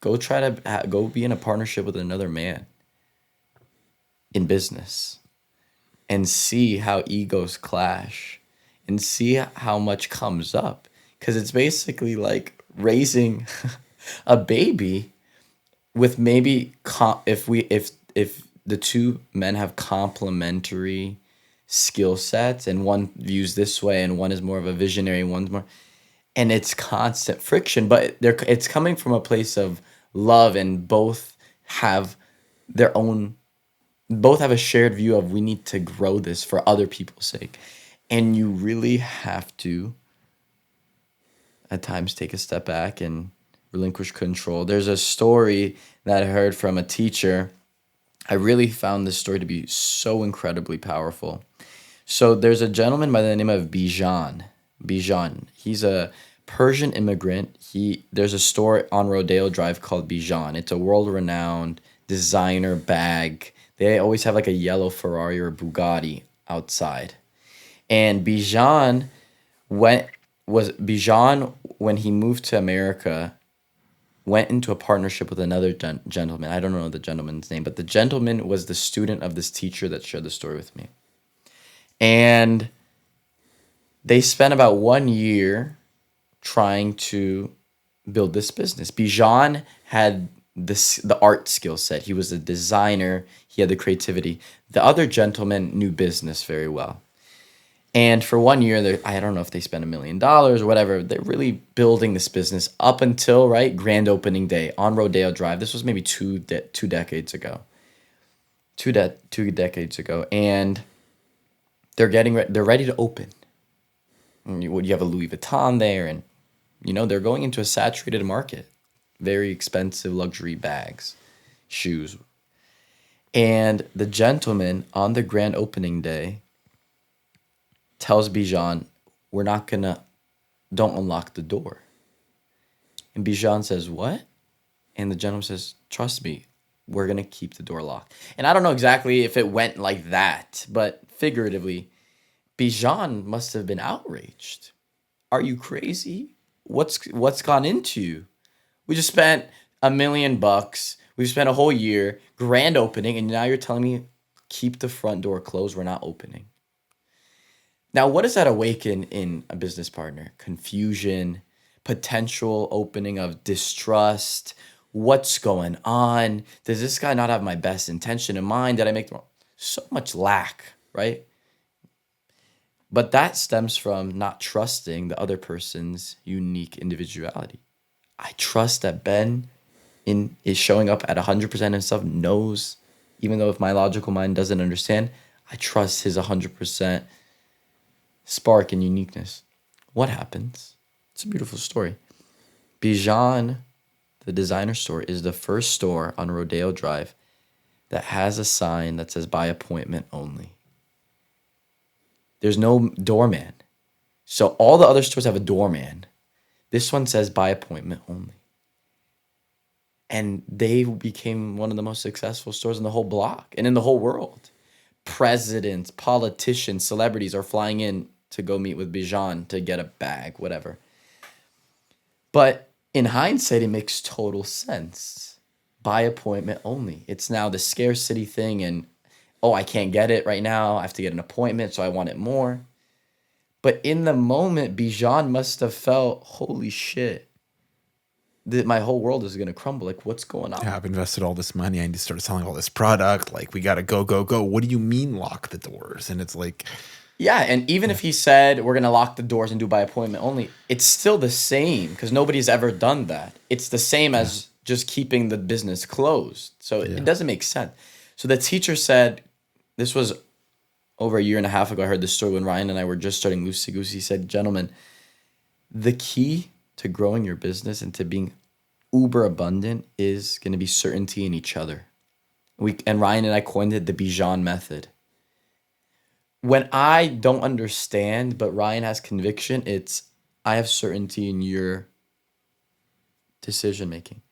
Go try to go be in a partnership with another man in business and see how egos clash and see how much comes up. Because it's basically like raising a baby with maybe if the two men have complementary skill sets and one views this way and one is more of a visionary and one's more, and it's constant friction, but it's coming from a place of love, and have their own both have a shared view of we need to grow this for other people's sake. And you really have to at times take a step back and relinquish control. There's a story that I heard from a teacher. I really found this story to be so incredibly powerful. So there's a gentleman by the name of Bijan. Bijan. He's a Persian immigrant. There's a store on Rodeo Drive called Bijan. It's a world-renowned designer bag. They always have like a yellow Ferrari or Bugatti outside. And Bijan, when he moved to America, went into a partnership with another gentleman. I don't know the gentleman's name, but the gentleman was the student of this teacher that shared the story with me. And they spent about 1 year trying to build this business. Bijan had the art skill set. He was a designer. He had the creativity. The other gentleman knew business very well. And for 1 year, I don't know if they spent $1 million or whatever. They're really building this business up until grand opening day on Rodeo Drive. This was maybe two decades ago. Two decades ago, and they're ready to open. And you have a Louis Vuitton there, and they're going into a saturated market. Very expensive luxury bags, shoes. And the gentleman on the grand opening day tells Bijan, don't unlock the door. And Bijan says, what? And the gentleman says, trust me, we're going to keep the door locked. And I don't know exactly if it went like that, but figuratively, Bijan must have been outraged. Are you crazy? What's gone into you? We just spent $1 million. We've spent a whole year, grand opening, and now you're telling me keep the front door closed. We're not opening. Now, what does that awaken in a business partner? Confusion, potential opening of distrust. What's going on? Does this guy not have my best intention in mind? Did I make the wrong? So much lack, right? But that stems from not trusting the other person's unique individuality. I trust that Ben is showing up at 100% himself, knows, even though if my logical mind doesn't understand, I trust his 100% spark and uniqueness. What happens? It's a beautiful story. Bijan, the designer store, is the first store on Rodeo Drive that has a sign that says by appointment only. There's no doorman. So all the other stores have a doorman. This one says by appointment only. And they became one of the most successful stores in the whole block and in the whole world. Presidents, politicians, celebrities are flying in to go meet with Bijan to get a bag, whatever. But in hindsight, it makes total sense. By appointment only. It's now the scarcity thing, and I can't get it right now. I have to get an appointment, so I want it more. But in the moment, Bijan must have felt, holy shit, that my whole world is going to crumble. Like, what's going on? Yeah, I've invested all this money. I need to start selling all this product. Like, we got to go, go, go. What do you mean lock the doors? And it's like... Yeah, and even if he said, we're going to lock the doors and do by appointment only, it's still the same because nobody's ever done that. It's the same as just keeping the business closed. So it Yeah. doesn't make sense. So the teacher said, this was over a year and a half ago. I heard this story when Ryan and I were just starting Loosey Goosey. He said, gentlemen, the key to growing your business and to being uber abundant is going to be certainty in each other. And Ryan and I coined it the Bijan method. When I don't understand, but Ryan has conviction, it's I have certainty in your decision making.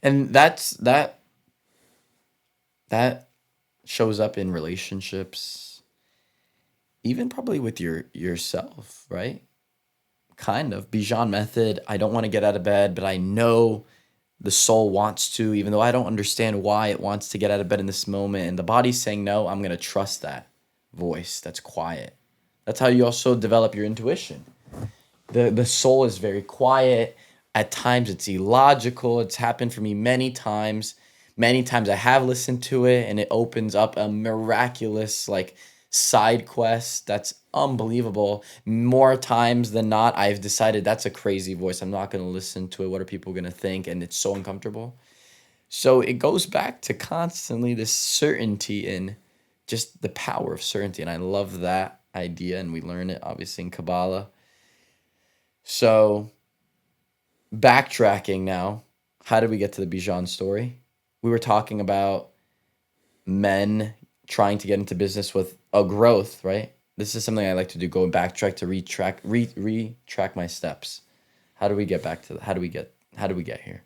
And that shows up in relationships, even probably with yourself, right? Kind of. Bijan method, I don't want to get out of bed, but I know the soul wants to, even though I don't understand why it wants to get out of bed in this moment. And the body's saying no, I'm going to trust that voice that's quiet. That's how you also develop your intuition. The soul is very quiet. At times it's illogical. It's happened for me many times. Many times I have listened to it and it opens up a miraculous side quest that's unbelievable. More times than not, I've decided that's a crazy voice. I'm not going to listen to it. What are people going to think? And it's so uncomfortable. So it goes back to constantly this certainty in just the power of certainty. And I love that idea. And we learn it obviously in Kabbalah. So backtracking now, how did we get to the Bijan story? We were talking about men trying to get into business with a growth, right? This is something I like to do, go backtrack to retrack my steps. How do we get back to that? How do we get here?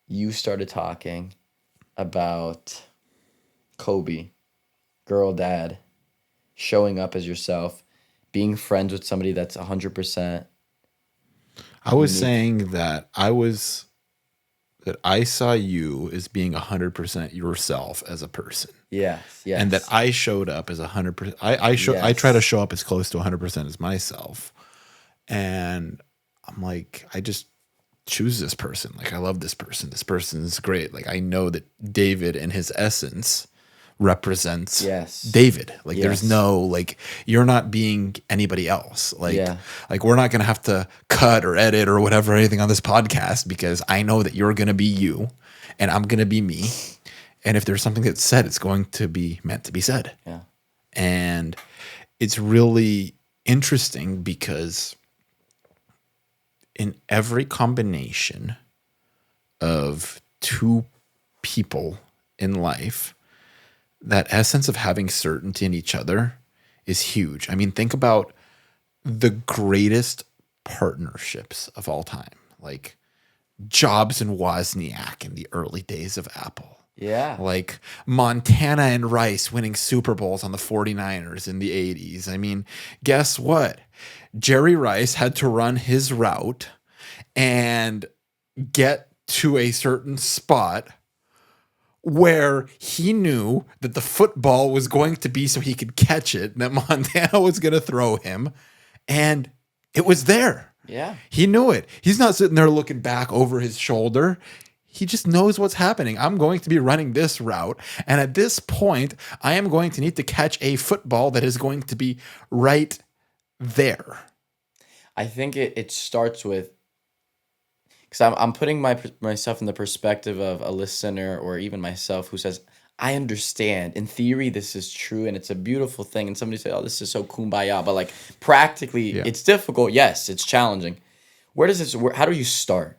You started talking about Kobe, girl dad, showing up as yourself, being friends with somebody that's 100%. I was saying that I saw you as being 100% yourself as a person. Yes. And that I showed up as 100%. I try to show up as close to 100% as myself. And I'm like, I just choose this person. Like, I love this person. This person is great. Like, I know that David in his essence represents David. Like, there's no, like, you're not being anybody else. Like, like we're not going to have to cut or edit or whatever, anything on this podcast, because I know that you're going to be you and I'm going to be me. And if there's something that's said, it's going to be meant to be said. Yeah. And it's really interesting because in every combination of two people in life, that essence of having certainty in each other is huge. I mean, think about the greatest partnerships of all time, like Jobs and Wozniak in the early days of Apple. Yeah. Like Montana and Rice winning Super Bowls on the 49ers in the 80s. I mean, guess what? Jerry Rice had to run his route and get to a certain spot where he knew that the football was going to be so he could catch it, that Montana was going to throw him, and it was there. Yeah. He knew it. He's not sitting there looking back over his shoulder. He just knows what's happening. I'm going to be running this route, and at this point, I am going to need to catch a football that is going to be right there. I think it starts with, because I'm putting myself in the perspective of a listener or even myself who says, I understand. In theory, this is true and it's a beautiful thing. And somebody say, oh, this is so kumbaya. But like practically, it's difficult. Yes, it's challenging. How do you start?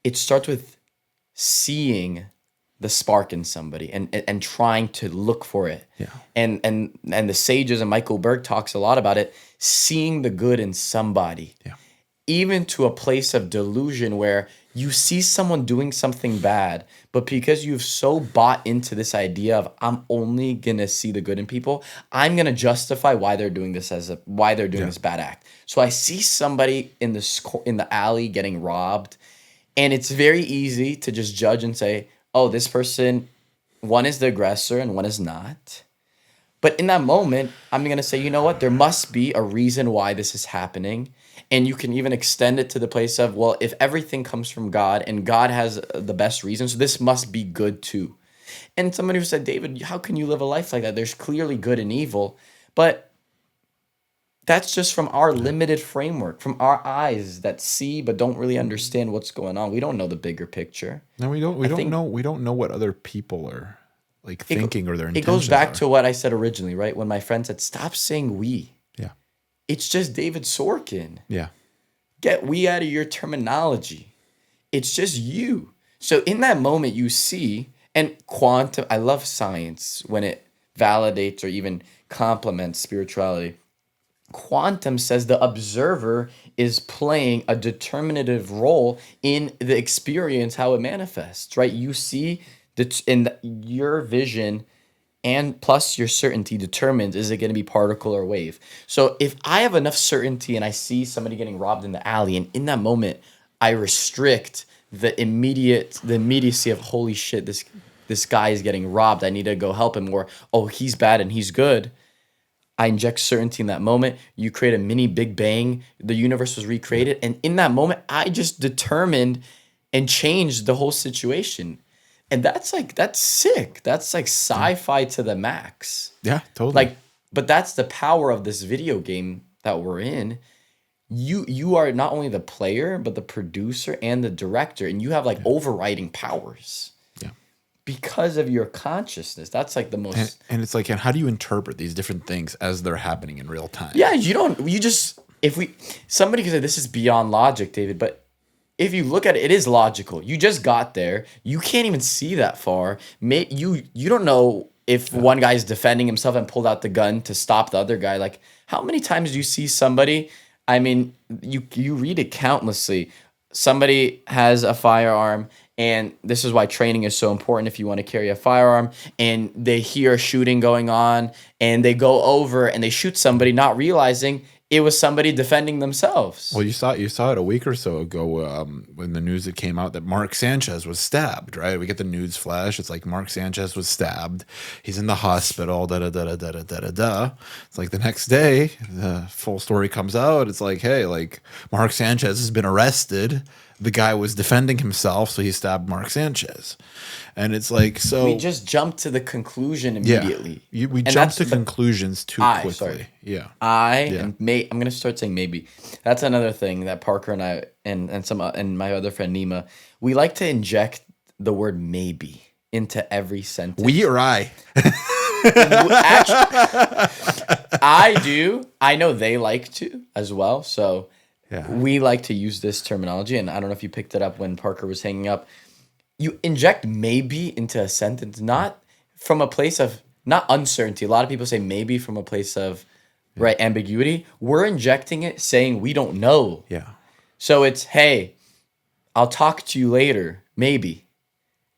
It starts with seeing the spark in somebody and trying to look for it. Yeah. And the sages, and Michael Berg talks a lot about it, seeing the good in somebody. Yeah. Even to a place of delusion where you see someone doing something bad, but because you've so bought into this idea of I'm only gonna see the good in people, I'm gonna justify why they're doing this this bad act. So I see somebody in the alley getting robbed, and it's very easy to just judge and say, oh, this person, one is the aggressor and one is not. But in that moment, I'm going to say, you know what? There must be a reason why this is happening. And you can even extend it to the place of, well, if everything comes from God and God has the best reason, so this must be good too. And somebody who said, David, how can you live a life like that? There's clearly good and evil. But That's just from our limited framework, from our eyes that see but don't really understand what's going on. We don't know the bigger picture. No, we don't. We I don't think know. We don't know what other people are like it, thinking or their it goes intentions back are. to what I said originally, right? When my friend said, stop saying we. Yeah. It's just David Sorkin. Yeah. Get we out of your terminology. It's just you. So in that moment, you see, and quantum, I love science when it validates or even complements spirituality. Quantum says the observer is playing a determinative role in the experience, how it manifests, right? You see your vision and plus your certainty determines, is it going to be particle or wave? So if I have enough certainty and I see somebody getting robbed in the alley, and in that moment I restrict the immediacy of, holy shit, this guy is getting robbed, I need to go help him, or oh, he's bad and he's good. I inject certainty in that moment. You create a mini Big Bang. The universe was recreated. And in that moment, I just determined and changed the whole situation. And that's sick. That's like sci-fi to the max. Yeah. Totally. Like, but that's the power of this video game that we're in. You are not only the player, but the producer and the director. And you have like overriding powers. Yeah. Because of your consciousness. That's like the most. And it's like, and how do you interpret these different things as they're happening in real time? Yeah, somebody could say this is beyond logic, David, but if you look at it, it is logical. You just got there. You can't even see that far. You don't know if one guy is defending himself and pulled out the gun to stop the other guy. Like, how many times do you see somebody? I mean, you read it countlessly. Somebody has a firearm, and this is why training is so important if you want to carry a firearm, and they hear a shooting going on, and they go over and they shoot somebody, not realizing it was somebody defending themselves. Well, you saw it a week or so ago when the news that came out that Mark Sanchez was stabbed. Right, we get the news flash. It's like Mark Sanchez was stabbed. He's in the hospital. Da da da da da da da da. It's like the next day, the full story comes out. It's like, hey, like Mark Sanchez has been arrested. The guy was defending himself, so he stabbed Mark Sanchez. And it's like, so we just jumped to the conclusion immediately. Yeah, we jumped to conclusions too quickly. Sorry. Yeah, I'm gonna start saying maybe. That's another thing that Parker and I and my other friend Nima, we like to inject the word maybe into every sentence. We or I? Actually, I do. I know they like to as well. So we like to use this terminology, and I don't know if you picked it up when Parker was hanging up. You inject maybe into a sentence, not from a place of not uncertainty. A lot of people say maybe from a place of ambiguity. We're injecting it saying we don't know. Yeah. So it's, hey, I'll talk to you later, maybe.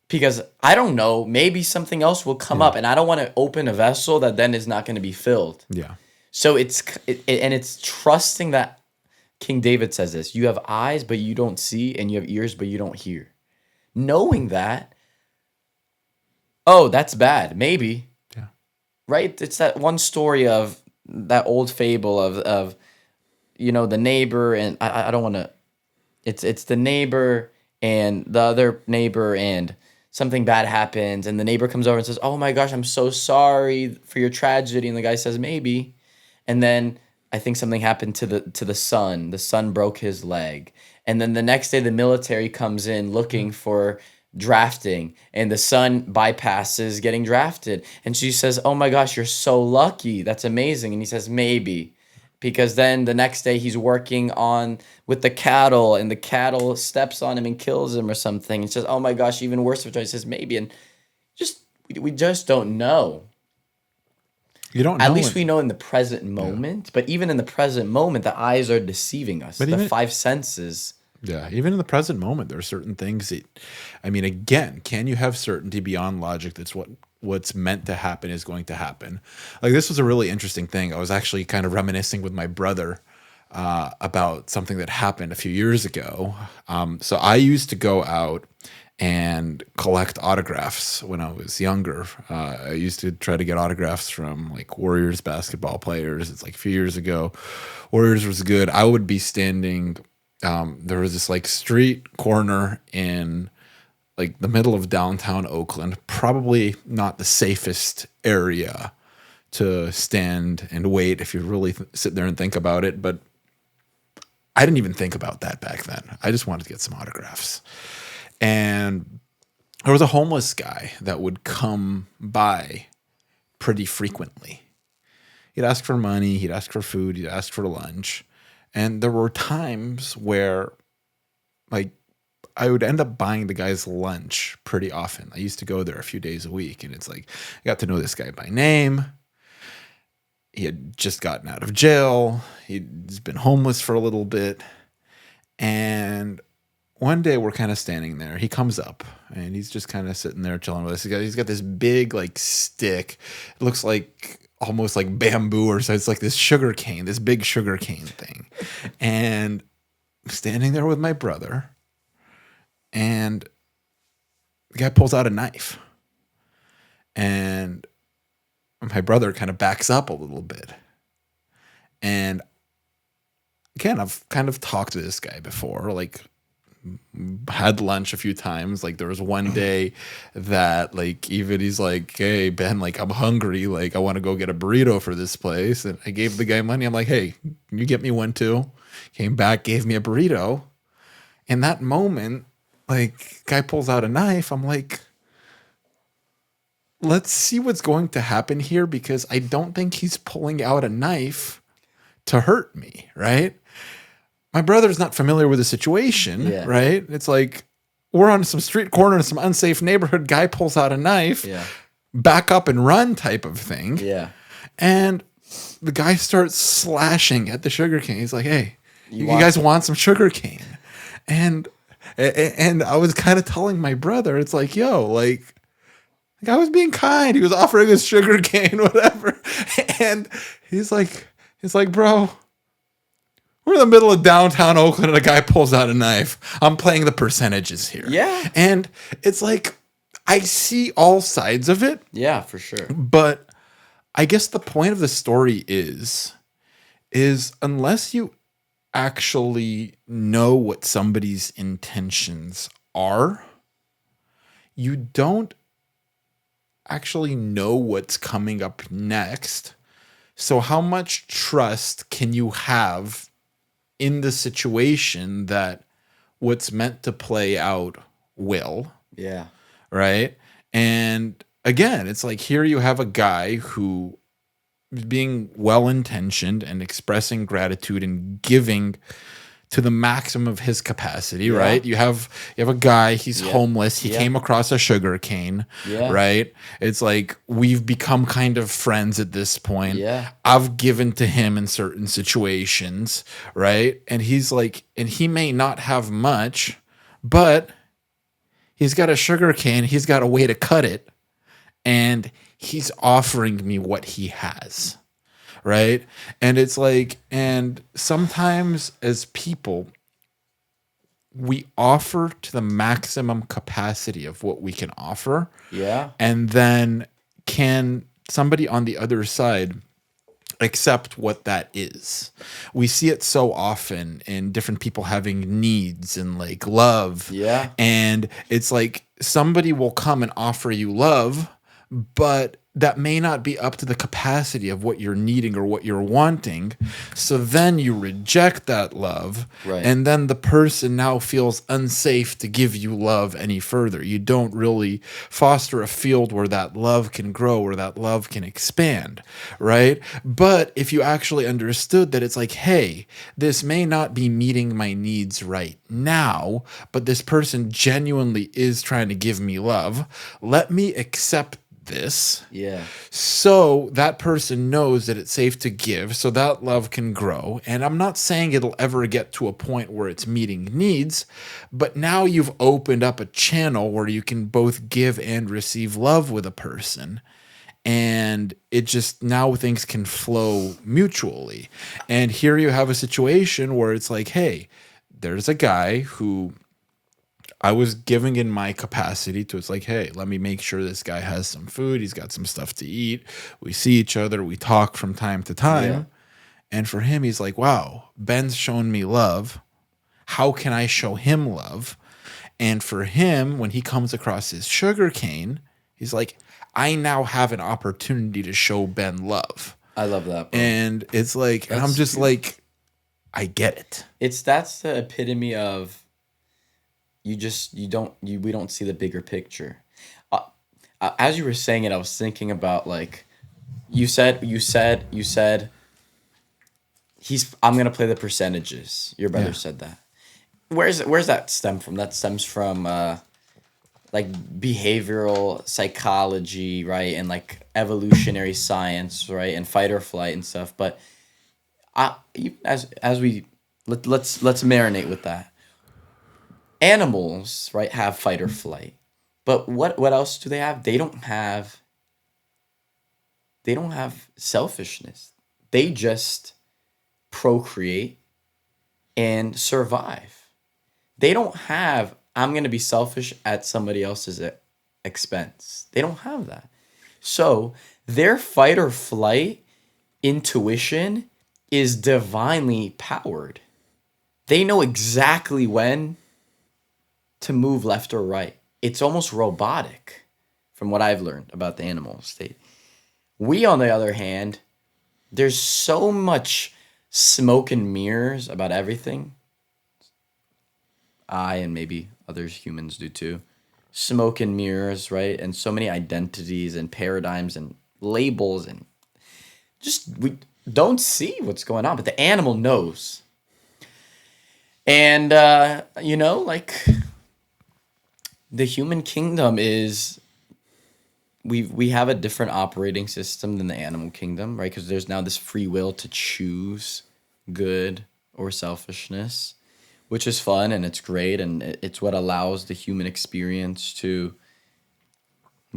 Because I don't know, maybe something else will come up, and I don't want to open a vessel that then is not going to be filled. Yeah. So it's trusting that. King David says this, you have eyes, but you don't see, and you have ears, but you don't hear. Knowing that, oh, that's bad, maybe. Yeah. Right? It's that one story of that old fable of the neighbor, and I don't want to, it's the neighbor and the other neighbor, and something bad happens, and the neighbor comes over and says, oh my gosh, I'm so sorry for your tragedy, and the guy says, maybe. And then I think something happened to the son. The son broke his leg. And then the next day, the military comes in looking for drafting, and the son bypasses getting drafted. And she says, oh my gosh, you're so lucky. That's amazing. And he says, maybe. Because then the next day he's working with the cattle, and the cattle steps on him and kills him or something. And says, oh my gosh, even worse. He says, maybe. And we just don't know. You don't know. At least we know in the present moment. Yeah. But even in the present moment, the eyes are deceiving us. But the five senses. Yeah, even in the present moment, there are certain things that, I mean, again, can you have certainty beyond logic that's what's meant to happen is going to happen? Like, this was a really interesting thing. I was actually kind of reminiscing with my brother about something that happened a few years ago. So I used to go out and collect autographs when I was younger. I used to try to get autographs from like Warriors basketball players. It's like a few years ago. Warriors was good. I would be standing, there was this like street corner in like the middle of downtown Oakland, probably not the safest area to stand and wait if you really sit there and think about it. But I didn't even think about that back then. I just wanted to get some autographs. And there was a homeless guy that would come by pretty frequently. He'd ask for money, he'd ask for food, he'd ask for lunch. And there were times where, like, I would end up buying the guy's lunch pretty often. I used to go there a few days a week, and it's like, I got to know this guy by name. He had just gotten out of jail. He's been homeless for a little bit. And one day we're kind of standing there. He comes up and he's just kind of sitting there chilling with us. He's got this big like stick. It looks like almost like bamboo, or so it's like this sugar cane, this big sugar cane thing. And I'm standing there with my brother, and the guy pulls out a knife. And my brother kind of backs up a little bit. And again, I've kind of talked to this guy before, like had lunch a few times. Like there was one day that like even he's like, hey Ben, like I'm hungry, like I want to go get a burrito for this place. And I gave the guy money. I'm like, hey, can you get me one too? Came back, gave me a burrito. In that moment, like guy pulls out a knife. I'm like, let's see what's going to happen here, because I don't think he's pulling out a knife to hurt me, right? My brother's not familiar with the situation, right? It's like we're on some street corner in some unsafe neighborhood. Guy pulls out a knife, back up and run type of thing. Yeah. And the guy starts slashing at the sugar cane. He's like, hey, you guys want some sugar cane? And I was kind of telling my brother, it's like, yo, like I was being kind. He was offering us sugar cane, whatever. And he's like, bro, we're in the middle of downtown Oakland and a guy pulls out a knife. I'm playing the percentages here. Yeah. And it's like, I see all sides of it. Yeah, for sure. But I guess the point of the story is unless you actually know what somebody's intentions are, you don't actually know what's coming up next. So how much trust can you have in the situation that what's meant to play out will? Yeah. Right? And again, it's like here you have a guy who is being well-intentioned and expressing gratitude and giving to the maximum of his capacity, right? You have a guy, he's homeless. He came across a sugar cane, right? It's like we've become kind of friends at this point. Yeah. I've given to him in certain situations, right? And he's like, and he may not have much, but he's got a sugar cane. He's got a way to cut it. And he's offering me what he has. Right. And it's like, and sometimes as people, we offer to the maximum capacity of what we can offer. Yeah. And then can somebody on the other side accept what that is? We see it so often in different people having needs and like love. Yeah. And it's like somebody will come and offer you love, but that may not be up to the capacity of what you're needing or what you're wanting. So then you reject that love. Right. And then the person now feels unsafe to give you love any further. You don't really foster a field where that love can grow, where that love can expand. Right. But if you actually understood that it's like, hey, this may not be meeting my needs right now, but this person genuinely is trying to give me love. Let me accept this. Yeah. So that person knows that it's safe to give, so that love can grow. And I'm not saying it'll ever get to a point where it's meeting needs, but now you've opened up a channel where you can both give and receive love with a person. And it just now things can flow mutually. And here you have a situation where it's like, hey, there's a guy who I was giving in my capacity to, it's like, hey, let me make sure this guy has some food. He's got some stuff to eat. We see each other. We talk from time to time. Yeah. And for him, he's like, wow, Ben's shown me love. How can I show him love? And for him, when he comes across his sugar cane, he's like, I now have an opportunity to show Ben love. I love that, bro. And it's like, and I'm That's just huge. like, I get it. That's the epitome of we don't see the bigger picture. Uh, as you were saying it, I was thinking about like you said he's I'm gonna play the percentages. Your brother Yeah. said that. Where's that stem from? That stems from like behavioral psychology, right, and like evolutionary science, right, and fight or flight and stuff. But as we let's marinate with that. Animals, right, have fight or flight. But what else do they have? They don't have selfishness. They just procreate and survive. They don't have I'm going to be selfish at somebody else's expense. They don't have that. So, their fight or flight intuition is divinely powered. They know exactly when to move left or right. It's almost robotic from what I've learned about the animal state. We, on the other hand, there's so much smoke and mirrors about everything. I and maybe others humans do too. Smoke and mirrors, right? And so many identities and paradigms and labels and just we don't see what's going on, but the animal knows. And like the human kingdom is we have a different operating system than the animal kingdom, right? Because there's now this free will to choose good or selfishness, which is fun and it's great and it's what allows the human experience to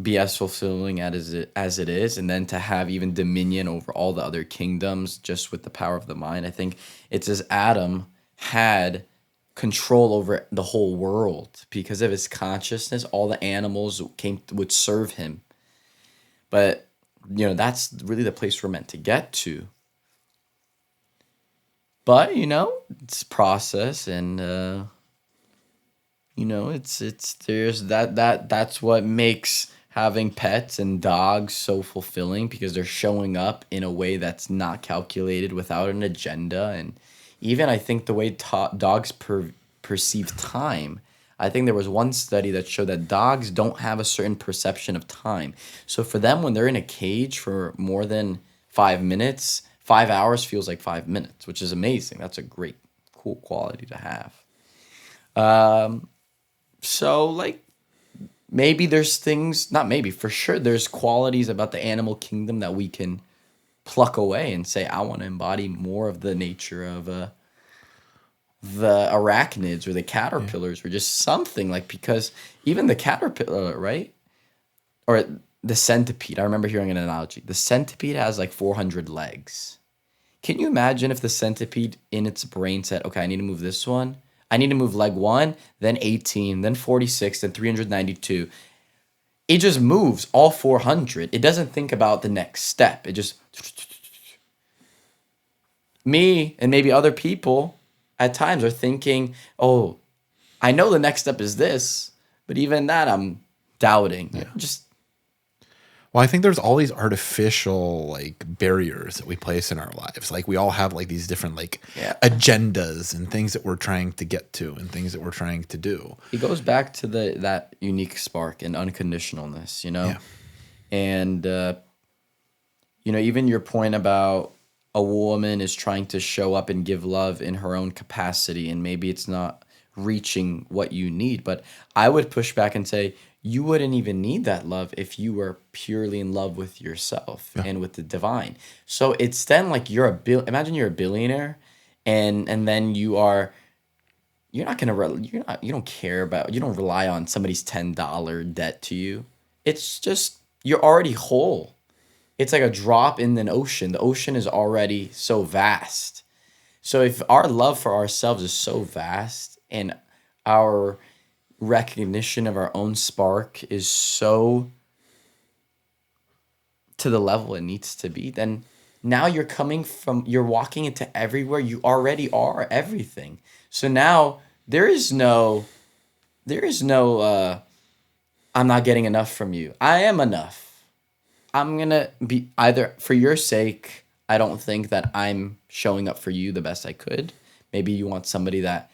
be as fulfilling as it is, and then to have even dominion over all the other kingdoms just with the power of the mind. I think it's as Adam had control over the whole world because of his consciousness. All the animals would serve him, but that's really the place we're meant to get to. But it's process, and it's there's that's what makes having pets and dogs so fulfilling, because they're showing up in a way that's not calculated, without an agenda. And even I think the way dogs perceive time, I think there was one study that showed that dogs don't have a certain perception of time. So for them, when they're in a cage for more than 5 minutes, 5 hours feels like 5 minutes, which is amazing. That's a great, cool quality to have. So like maybe there's things, not maybe, for sure there's qualities about the animal kingdom that we can pluck away and say, I want to embody more of the nature of the arachnids or the Yeah. caterpillars, or just something like, because even the caterpillar, right? Or the centipede. I remember hearing an analogy. The centipede has like 400 legs. Can you imagine if the centipede in its brain said, okay, I need to move this one. I need to move leg 1, then 18, then 46, then 392. It just moves all 400. It doesn't think about the next step. It just... Me and maybe other people at times are thinking, oh, I know the next step is this, but even that I'm doubting. Yeah. Just Well, I think there's all these artificial like barriers that we place in our lives. Like we all have like these different like Yeah. agendas and things that we're trying to get to and things that we're trying to do. It goes back to that unique spark and unconditionalness, Yeah. And even your point about a woman is trying to show up and give love in her own capacity, and maybe it's not reaching what you need. But I would push back and say you wouldn't even need that love if you were purely in love with yourself and with the divine. So it's then like imagine you're a billionaire, and then you're not gonna you don't care about, you don't rely on somebody's $10 debt to you. It's just you're already whole. It's like a drop in an ocean. The ocean is already so vast. So if our love for ourselves is so vast, and our recognition of our own spark is so to the level it needs to be, then now you're walking into everywhere. You already are everything. So now there is no I'm not getting enough from you. I am enough. I'm gonna be either for your sake. I don't think that I'm showing up for you the best I could. Maybe you want somebody that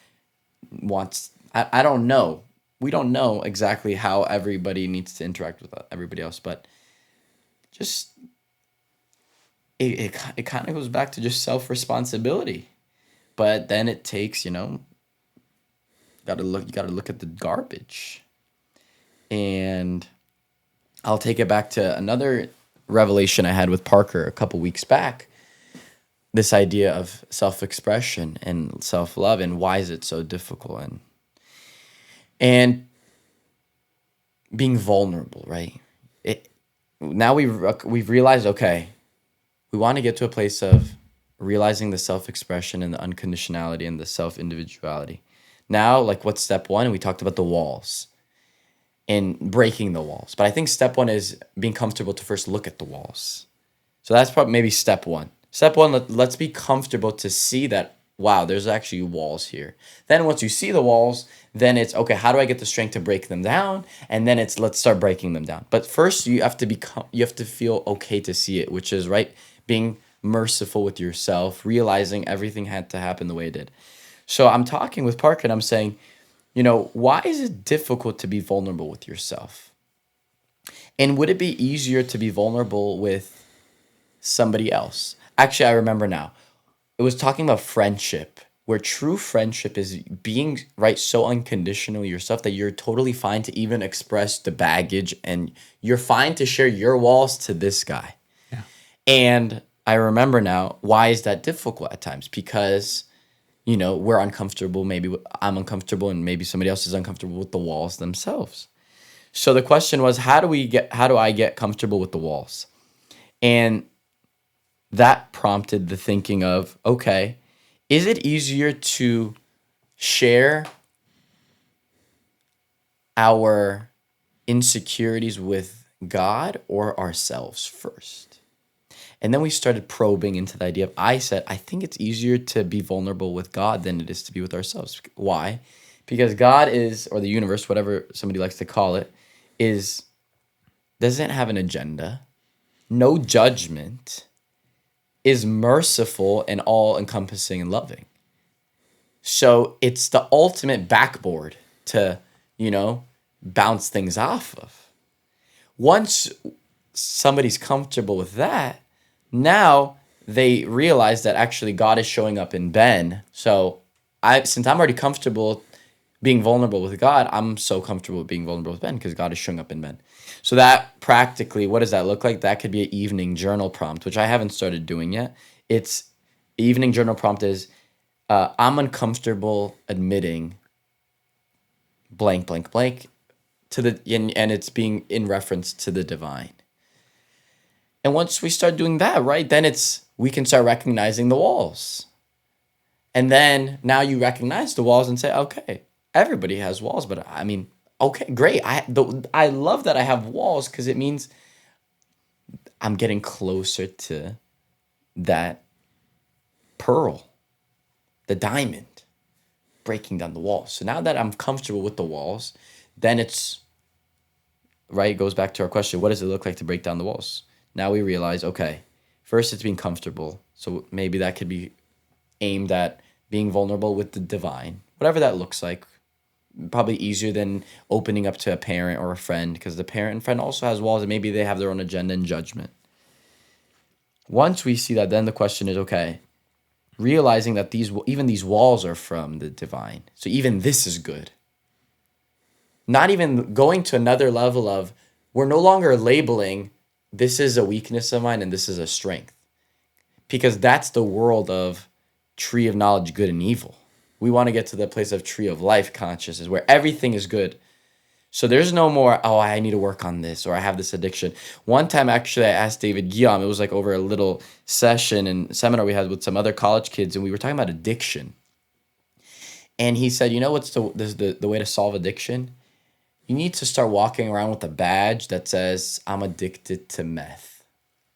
wants. I don't know. We don't know exactly how everybody needs to interact with everybody else, but just it kind of goes back to just self responsibility. But then it takes, you gotta look at the garbage. And I'll take it back to another revelation I had with Parker a couple weeks back. This idea of self-expression and self-love and why is it so difficult, and being vulnerable, right? Now we've realized, okay, we want to get to a place of realizing the self-expression and the unconditionality and the self-individuality. Now, like, what's step one? And we talked about the walls and breaking the walls. But I think step one is being comfortable to first look at the walls. So that's probably maybe step one. Step one, let's be comfortable to see that, wow, there's actually walls here. Then once you see the walls, then it's, okay, how do I get the strength to break them down? And then it's, let's start breaking them down. But first you have to feel okay to see it, which is, right, being merciful with yourself, realizing everything had to happen the way it did. So I'm talking with Parker and I'm saying, why is it difficult to be vulnerable with yourself? And would it be easier to be vulnerable with somebody else? Actually, I remember now. It was talking about friendship, where true friendship is being, right, so unconditionally yourself that you're totally fine to even express the baggage and you're fine to share your walls to this guy. Yeah. And I remember now, why is that difficult at times? Because we're uncomfortable. Maybe I'm uncomfortable and maybe somebody else is uncomfortable with the walls themselves. So the question was, how do I get comfortable with the walls? And that prompted the thinking of, okay, is it easier to share our insecurities with God or ourselves first? And then we started probing into the idea of, I said, I think it's easier to be vulnerable with God than it is to be with ourselves. Why? Because God is, or the universe, whatever somebody likes to call it, doesn't have an agenda, no judgment, is merciful and all-encompassing and loving. So it's the ultimate backboard to, bounce things off of. Once somebody's comfortable with that, now they realize that actually God is showing up in Ben. So since I'm already comfortable being vulnerable with God, I'm so comfortable being vulnerable with Ben because God is showing up in Ben. So that practically, what does that look like? That could be an evening journal prompt, which I haven't started doing yet. It's evening journal prompt is, I'm uncomfortable admitting blank, blank, blank and it's being in reference to the divine. And once we start doing that, right, then we can start recognizing the walls. And then now you recognize the walls and say, okay, everybody has walls, but I mean, okay, great. I love that I have walls because it means I'm getting closer to that pearl, the diamond, breaking down the walls. So now that I'm comfortable with the walls, then it's, right, it goes back to our question, what does it look like to break down the walls? Now we realize, okay, first it's being comfortable. So maybe that could be aimed at being vulnerable with the divine, whatever that looks like. Probably easier than opening up to a parent or a friend because the parent and friend also has walls and maybe they have their own agenda and judgment. Once we see that, then the question is, okay, realizing that even these walls are from the divine. So even this is good. Not even going to another level of, we're no longer labeling this is a weakness of mine and this is a strength. Because that's the world of tree of knowledge, good and evil. We want to get to the place of tree of life consciousness where everything is good. So there's no more, oh, I need to work on this or I have this addiction. One time, actually, I asked David Guillaume, it was like over a little session and seminar we had with some other college kids, and we were talking about addiction. And he said, what's the way to solve addiction? You need to start walking around with a badge that says, I'm addicted to meth,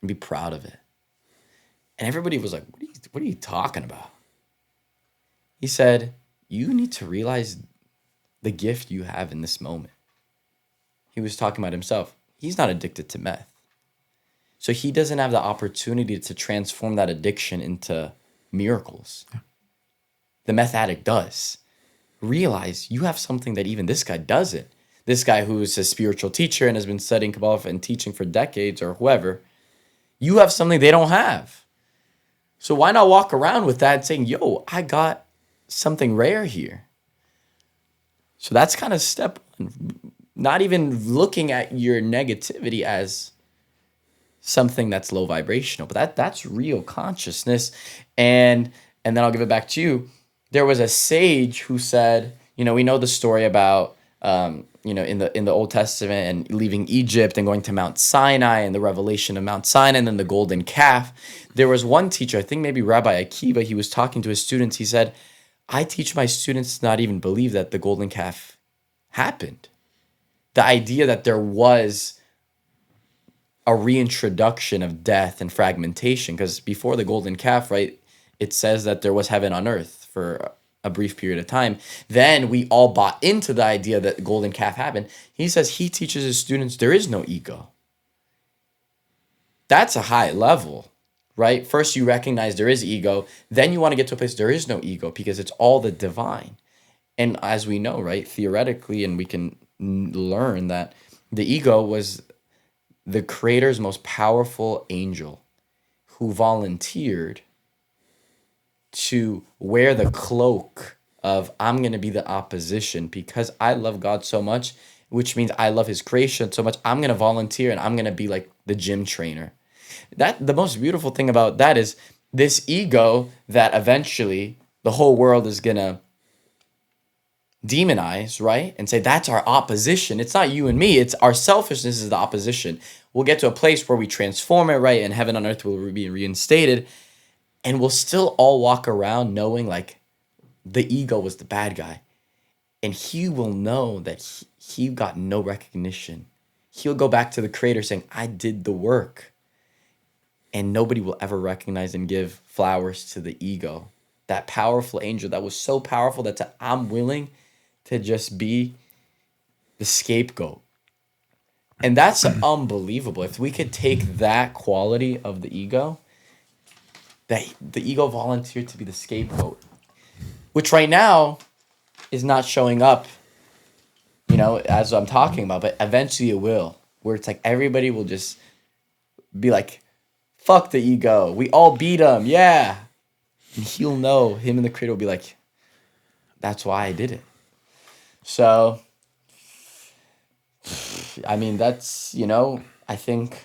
and be proud of it. And everybody was like, what are you talking about? He said, you need to realize the gift you have in this moment. He was talking about himself. He's not addicted to meth. So he doesn't have the opportunity to transform that addiction into miracles. The meth addict does. Realize you have something that even this guy doesn't. This guy who's a spiritual teacher and has been studying Kabbalah and teaching for decades, or whoever, you have something they don't have. So why not walk around with that and saying, yo, I got something rare here. So that's kind of step one. Not even looking at your negativity as something that's low vibrational, but that's real consciousness. And then I'll give it back to you. There was a sage who said, we know the story about in the Old Testament and leaving Egypt and going to Mount Sinai and the revelation of Mount Sinai and then the golden calf. There was one teacher, I think maybe Rabbi Akiva, he was talking to his students. He said, I teach my students to not even believe that the golden calf happened. The idea that there was a reintroduction of death and fragmentation, because before the golden calf, right, it says that there was heaven on earth for a brief period of time. Then we all bought into the idea that the golden calf happened. He says he teaches his students there is no ego. That's a high level, right? First you recognize there is ego, then you want to get to a place there is no ego because it's all the divine. And as we know, right, theoretically, and we can learn that the ego was the creator's most powerful angel who volunteered to wear the cloak of I'm going to be the opposition because I love God so much, which means I love his creation so much. I'm going to volunteer and I'm going to be like the gym trainer. That the most beautiful thing about that is this ego that eventually the whole world is going to demonize, right? And say that's our opposition. It's not you and me. It's our selfishness is the opposition. We'll get to a place where we transform it, right? And heaven on earth will be reinstated. And we'll still all walk around knowing like the ego was the bad guy. And he will know that he got no recognition. He'll go back to the creator saying, I did the work. And nobody will ever recognize and give flowers to the ego. That powerful angel that was so powerful that I'm willing to just be the scapegoat. And that's unbelievable. If we could take that quality of the ego, that the ego volunteered to be the scapegoat, which right now is not showing up, as I'm talking about, but eventually it will, where it's like everybody will just be like, fuck the ego. We all beat him. Yeah. And he'll know, him and the creator will be like, that's why I did it. So, I mean, that's, I think,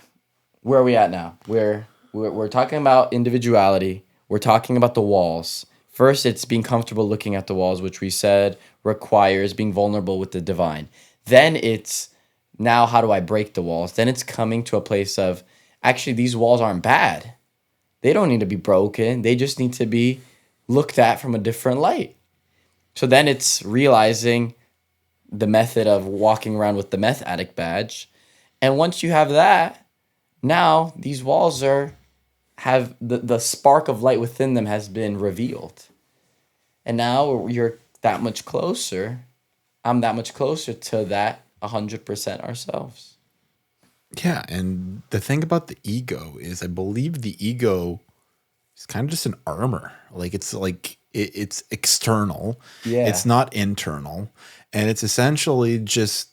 where are we at now? We're talking about individuality. We're talking about the walls. First, it's being comfortable looking at the walls, which we said requires being vulnerable with the divine. Then it's, now how do I break the walls? Then it's coming to a place of, actually, these walls aren't bad. They don't need to be broken. They just need to be looked at from a different light. So then it's realizing the method of walking around with the meth addict badge. And once you have that, now these walls have the spark of light within them has been revealed. And now you're that much closer. I'm that much closer to that 100% ourselves. Yeah, and the thing about the ego is I believe the ego is kind of just an armor. It's external. Yeah. It's not internal. And it's essentially just,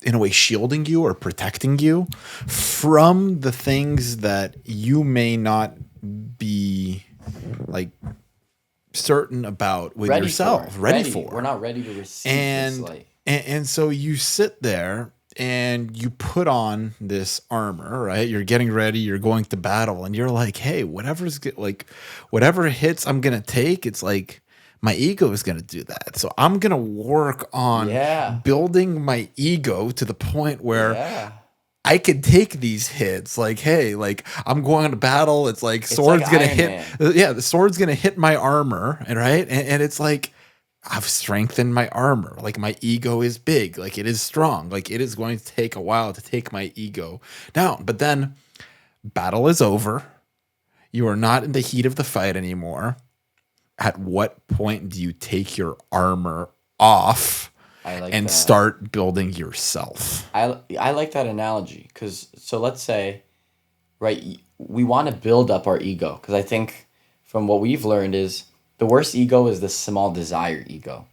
in a way, shielding you or protecting you from the things that you may not be like certain about with yourself. Ready for. We're not ready to receive this light. And so you sit there and you put on this armor, right? You're getting ready, you're going to battle, and you're like, hey, whatever hits I'm going to take, it's like my ego is going to do that. So I'm going to work on building my ego to the point where I could take these hits. Like, hey, like I'm going to battle. It's like sword's like going to hit. Man. Yeah, the sword's going to hit my armor. And right. And it's like, I've strengthened my armor. Like my ego is big. Like it is strong. Like it is going to take a while to take my ego down. But then battle is over. You are not in the heat of the fight anymore. At what point do you take your armor off and start building yourself? I like that analogy because so let's say right? We want to build up our ego because I think from what we've learned is the worst ego is the small desire ego.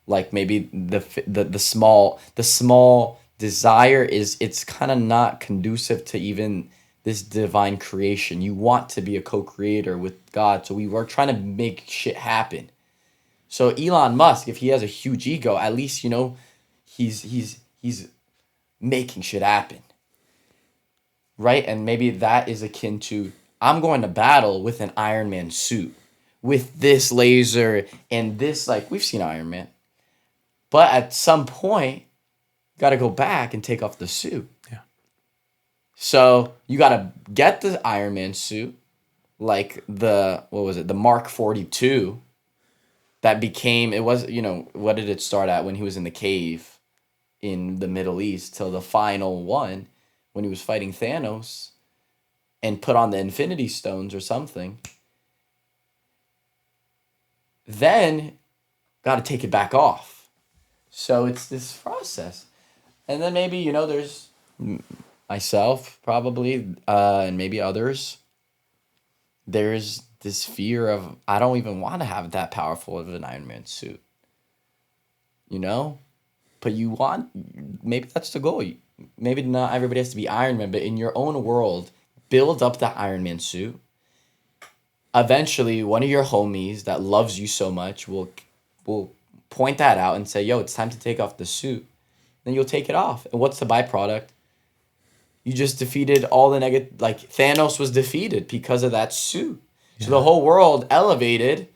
Like maybe the small desire is it's kind of not conducive to even this divine creation. You want to be a co-creator with God, so we were trying to make shit happen. So Elon Musk, if he has a huge ego, at least he's making shit happen, right? And maybe that is akin to I'm going to battle with an Iron Man suit, with this laser and this like we've seen Iron Man, but at some point, you got to go back and take off the suit. Yeah. So you got to get the Iron Man suit, like the Mark 42 that became, it was, what did it start at when he was in the cave in the Middle East till the final one when he was fighting Thanos and put on the Infinity Stones or something. Then got to take it back off. So it's this process. And then maybe, there's myself probably, and maybe others. There's this fear of, I don't even want to have that powerful of an Iron Man suit. But maybe that's the goal. Maybe not everybody has to be Iron Man, but in your own world, build up the Iron Man suit. Eventually, one of your homies that loves you so much will point that out and say, yo, it's time to take off the suit. Then you'll take it off. And what's the byproduct? You just defeated all the negative, like Thanos was defeated because of that suit. Yeah. So the whole world elevated.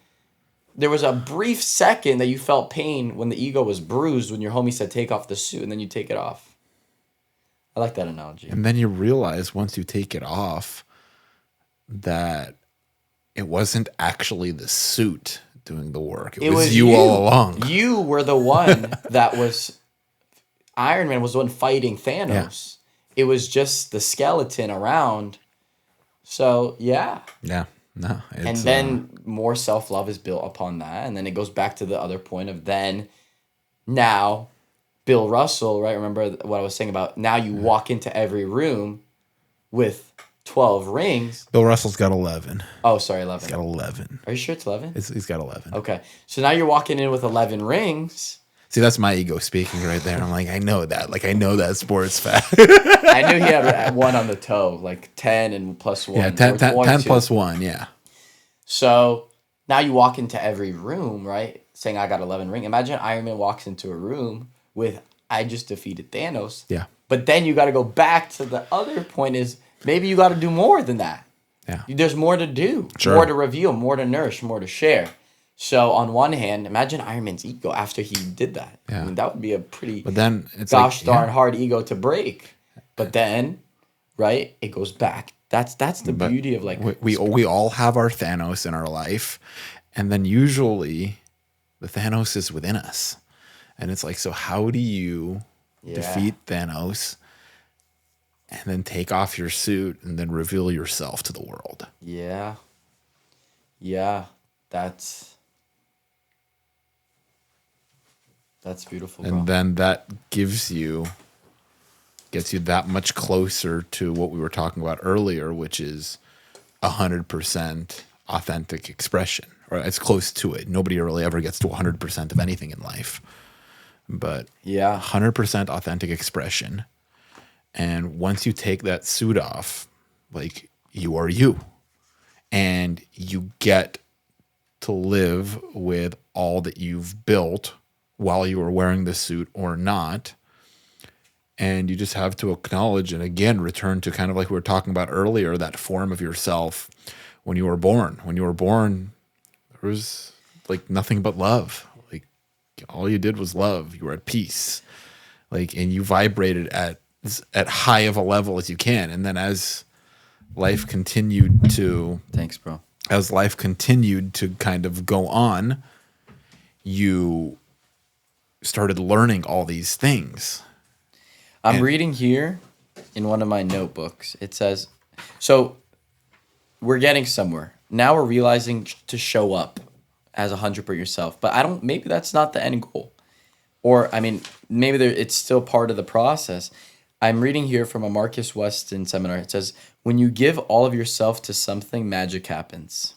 There was a brief second that you felt pain when the ego was bruised when your homie said, take off the suit, and then you take it off. I like that analogy. And then you realize once you take it off that it wasn't actually the suit doing the work. It was you all along. You were the one that was... Iron Man was the one fighting Thanos. Yeah. It was just the skeleton around. So, yeah. Yeah. No. And then more self-love is built upon that. And then it goes back to the other point of now, Bill Russell, right? Remember what I was saying about now you walk into every room with 12 rings. Bill Russell's got 11. Oh, sorry, 11. He's got 11. Are you sure it's 11? He's got 11. Okay. So now you're walking in with 11 rings. See, that's my ego speaking right there. I'm like, I know that. Like, I know that sports fact. I knew he had one on the toe, like 10 and plus 1. Yeah, 10 plus 1, yeah. So now you walk into every room, right? Saying, I got 11 rings. Imagine Iron Man walks into a room with, I just defeated Thanos. Yeah. But then you got to go back to the other point is, maybe you got to do more than that. Yeah. There's more to do, sure. More to reveal, more to nourish, more to share. So on one hand, imagine Iron Man's ego after he did that. Yeah. I mean, that would be a pretty it's darn hard ego to break. But then, right, it goes back. That's the beauty of like... We all have our Thanos in our life. And then usually the Thanos is within us. And it's like, so how do you defeat Thanos and then take off your suit and then reveal yourself to the world? Yeah. Yeah. That's beautiful, bro. And then that gets you that much closer to what we were talking about earlier, which is 100% authentic expression, or it's close to it. Nobody really ever gets to 100% of anything in life, but 100% authentic expression. And once you take that suit off, like, you are you, and you get to live with all that you've built while you were wearing the suit or not. And you just have to acknowledge and again return to kind of like we were talking about earlier, that form of yourself when you were born. When you were born, there was like nothing but love. Like, all you did was love. You were at peace. Like, and you vibrated at high of a level as you can. And then as life continued to... Thanks, bro. As life continued to kind of go on, you started learning all these things. I'm reading here in one of my notebooks. It says, so we're getting somewhere. Now we're realizing to show up as 100% yourself. But maybe that's not the end goal. Or, I mean, maybe it's still part of the process. I'm reading here from a Marcus Weston seminar. It says, when you give all of yourself to something, magic happens.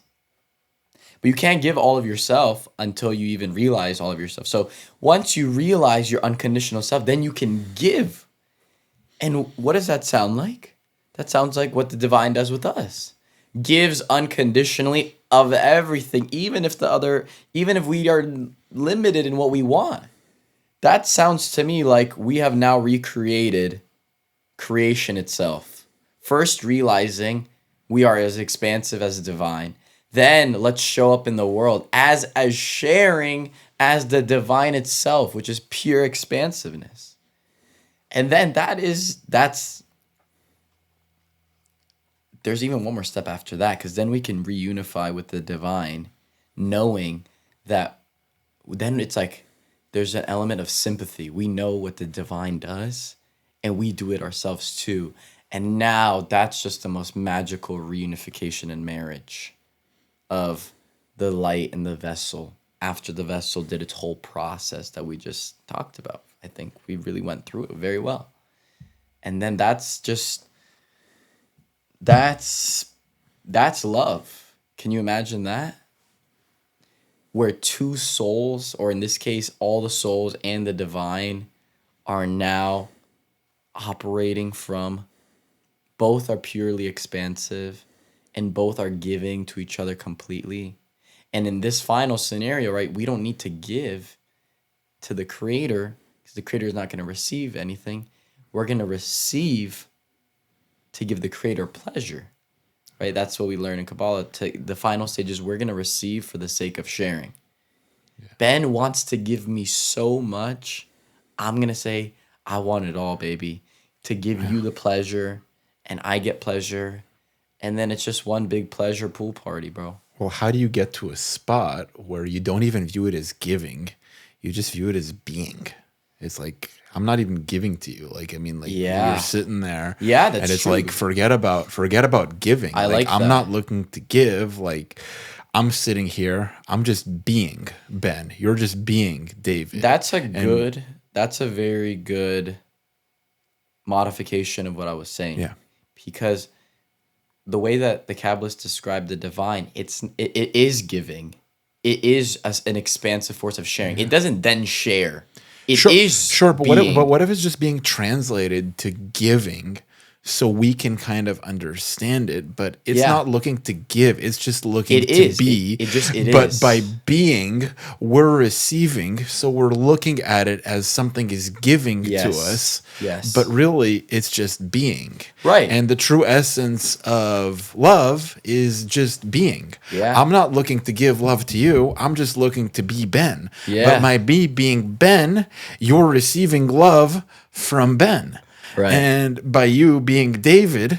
But you can't give all of yourself until you even realize all of yourself. So once you realize your unconditional self, then you can give. And what does that sound like? That sounds like what the divine does with us. Gives unconditionally of everything, even if we are limited in what we want. That sounds to me like we have now recreated creation itself. First realizing we are as expansive as the divine. Then let's show up in the world as sharing as the divine itself, which is pure expansiveness. And then that's there's even one more step after that, because then we can reunify with the divine, knowing that then it's like there's an element of sympathy. We know what the divine does, and we do it ourselves too. And now that's just the most magical reunification in marriage of the light and the vessel after the vessel did its whole process that we just talked about. I think we really went through it very well. And then that's love. Can you imagine that? Where two souls, or in this case, all the souls and the divine, are now operating from, both are purely expansive and both are giving to each other completely. And in this final scenario, right, we don't need to give to the creator because the creator is not going to receive anything. We're going to receive to give the creator pleasure, right? That's what we learn in Kabbalah. The final stage is we're going to receive for the sake of sharing. Yeah. Ben wants to give me so much. I'm going to say, I want it all, baby, to give you the pleasure, and I get pleasure. And then it's just one big pleasure pool party, bro. Well, how do you get to a spot where you don't even view it as giving? You just view it as being. It's like, I'm not even giving to you. Like, I mean, like you're sitting there. Yeah, that's true. And it's true. Like, forget about giving. I like I'm that. not looking to give. Like, I'm sitting here. I'm just being Ben. You're just being David. That's a very good modification of what I was saying. Yeah. Because the way that the Kabbalists describe the divine, it is giving. It is an expansive force of sharing. It doesn't then share. It is sure, but what if it's just being translated to giving, so we can kind of understand it, but it's not looking to give. It's just looking to be. But by being, we're receiving, so we're looking at it as something is giving to us. Yes. But really, it's just being. Right. And the true essence of love is just being. Yeah. I'm not looking to give love to you. I'm just looking to be Ben. Yeah. But my being Ben, you're receiving love from Ben. Right. And by you being David,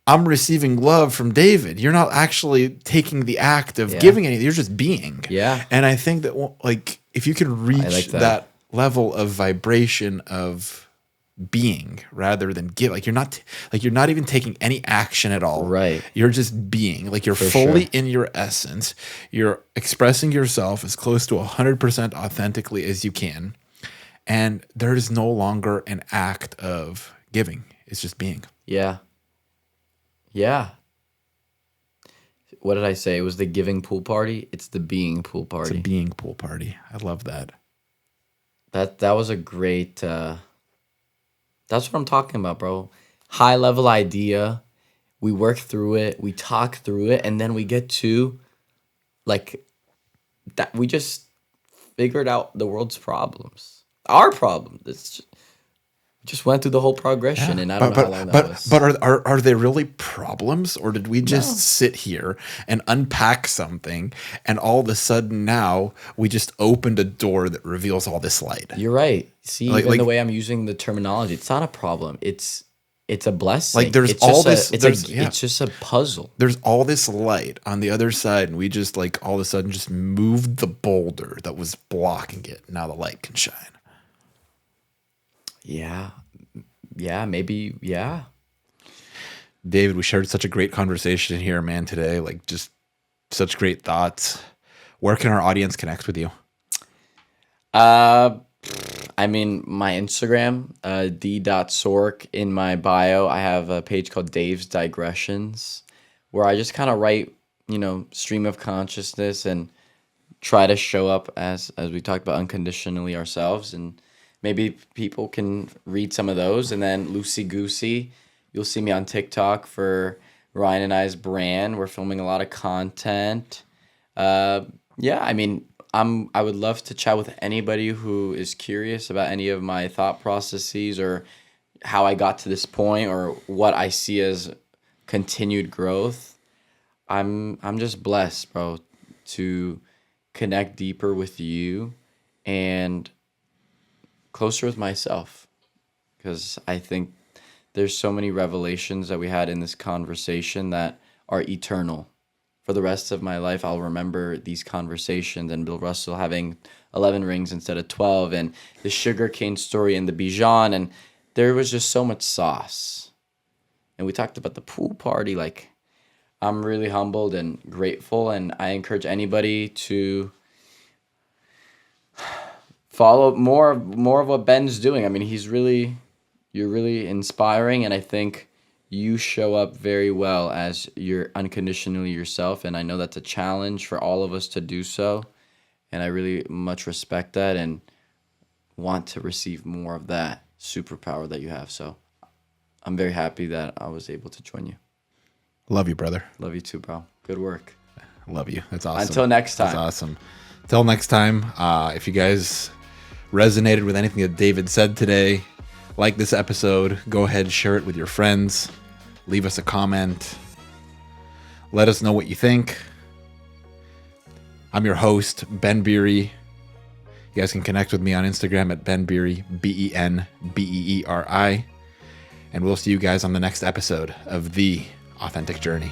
I'm receiving love from David. You're not actually taking the act of giving anything. You're just being. Yeah. And I think that, like, if you can reach that level of vibration of being rather than give, like you're not even taking any action at all. Right. You're just being. Like, you're fully in your essence. You're expressing yourself as close to 100% authentically as you can. And there is no longer an act of giving. It's just being. Yeah. Yeah. What did I say? It was the giving pool party. It's the being pool party. It's a being pool party. I love that. That was a great... that's what I'm talking about, bro. High level idea. We work through it. We talk through it. And then we get to, like, that. We just figured out the world's problems. Our problem. It's just went through the whole progression, and I don't know how long that was. But are they really problems, or did we just sit here and unpack something, and all of a sudden now we just opened a door that reveals all this light? You're right. See, even the way I'm using the terminology, it's not a problem. It's a blessing. Like, there's it's just a puzzle. There's all this light on the other side, and we just, like, all of a sudden just moved the boulder that was blocking it. Now the light can shine. Yeah, maybe, yeah. David, we shared such a great conversation here, man, today. Like, just such great thoughts. Where can our audience connect with you? I mean, my Instagram, d.sork. In my bio, I have a page called Dave's Digressions, where I just kind of write, stream of consciousness and try to show up as we talked about unconditionally ourselves, and maybe people can read some of those. And then Loosey Goosey, you'll see me on TikTok for Ryan and I's brand. We're filming a lot of content. Yeah, I mean, I would love to chat with anybody who is curious about any of my thought processes or how I got to this point or what I see as continued growth. I'm just blessed, bro, to connect deeper with you and closer with myself, because I think there's so many revelations that we had in this conversation that are eternal. For the rest of my life, I'll remember these conversations and Bill Russell having 11 rings instead of 12, and the sugarcane story and the Bijan, and there was just so much sauce. And we talked about the pool party. Like, I'm really humbled and grateful, and I encourage anybody to follow more of what Ben's doing. I mean, you're really inspiring, and I think you show up very well as you're unconditionally yourself, and I know that's a challenge for all of us to do so, and I really much respect that and want to receive more of that superpower that you have. So I'm very happy that I was able to join you. Love you, brother. Love you too, bro. Good work. Love you. That's awesome. Until next time. That's awesome. Until next time, if you guys resonated with anything that David said today, like this episode, go ahead, share it with your friends, leave us a comment, let us know what you think. I'm your host, Ben Beeri. You guys can connect with me on Instagram at Ben Beeri, BenBeeri, and we'll see you guys on the next episode of The Authentic Journey.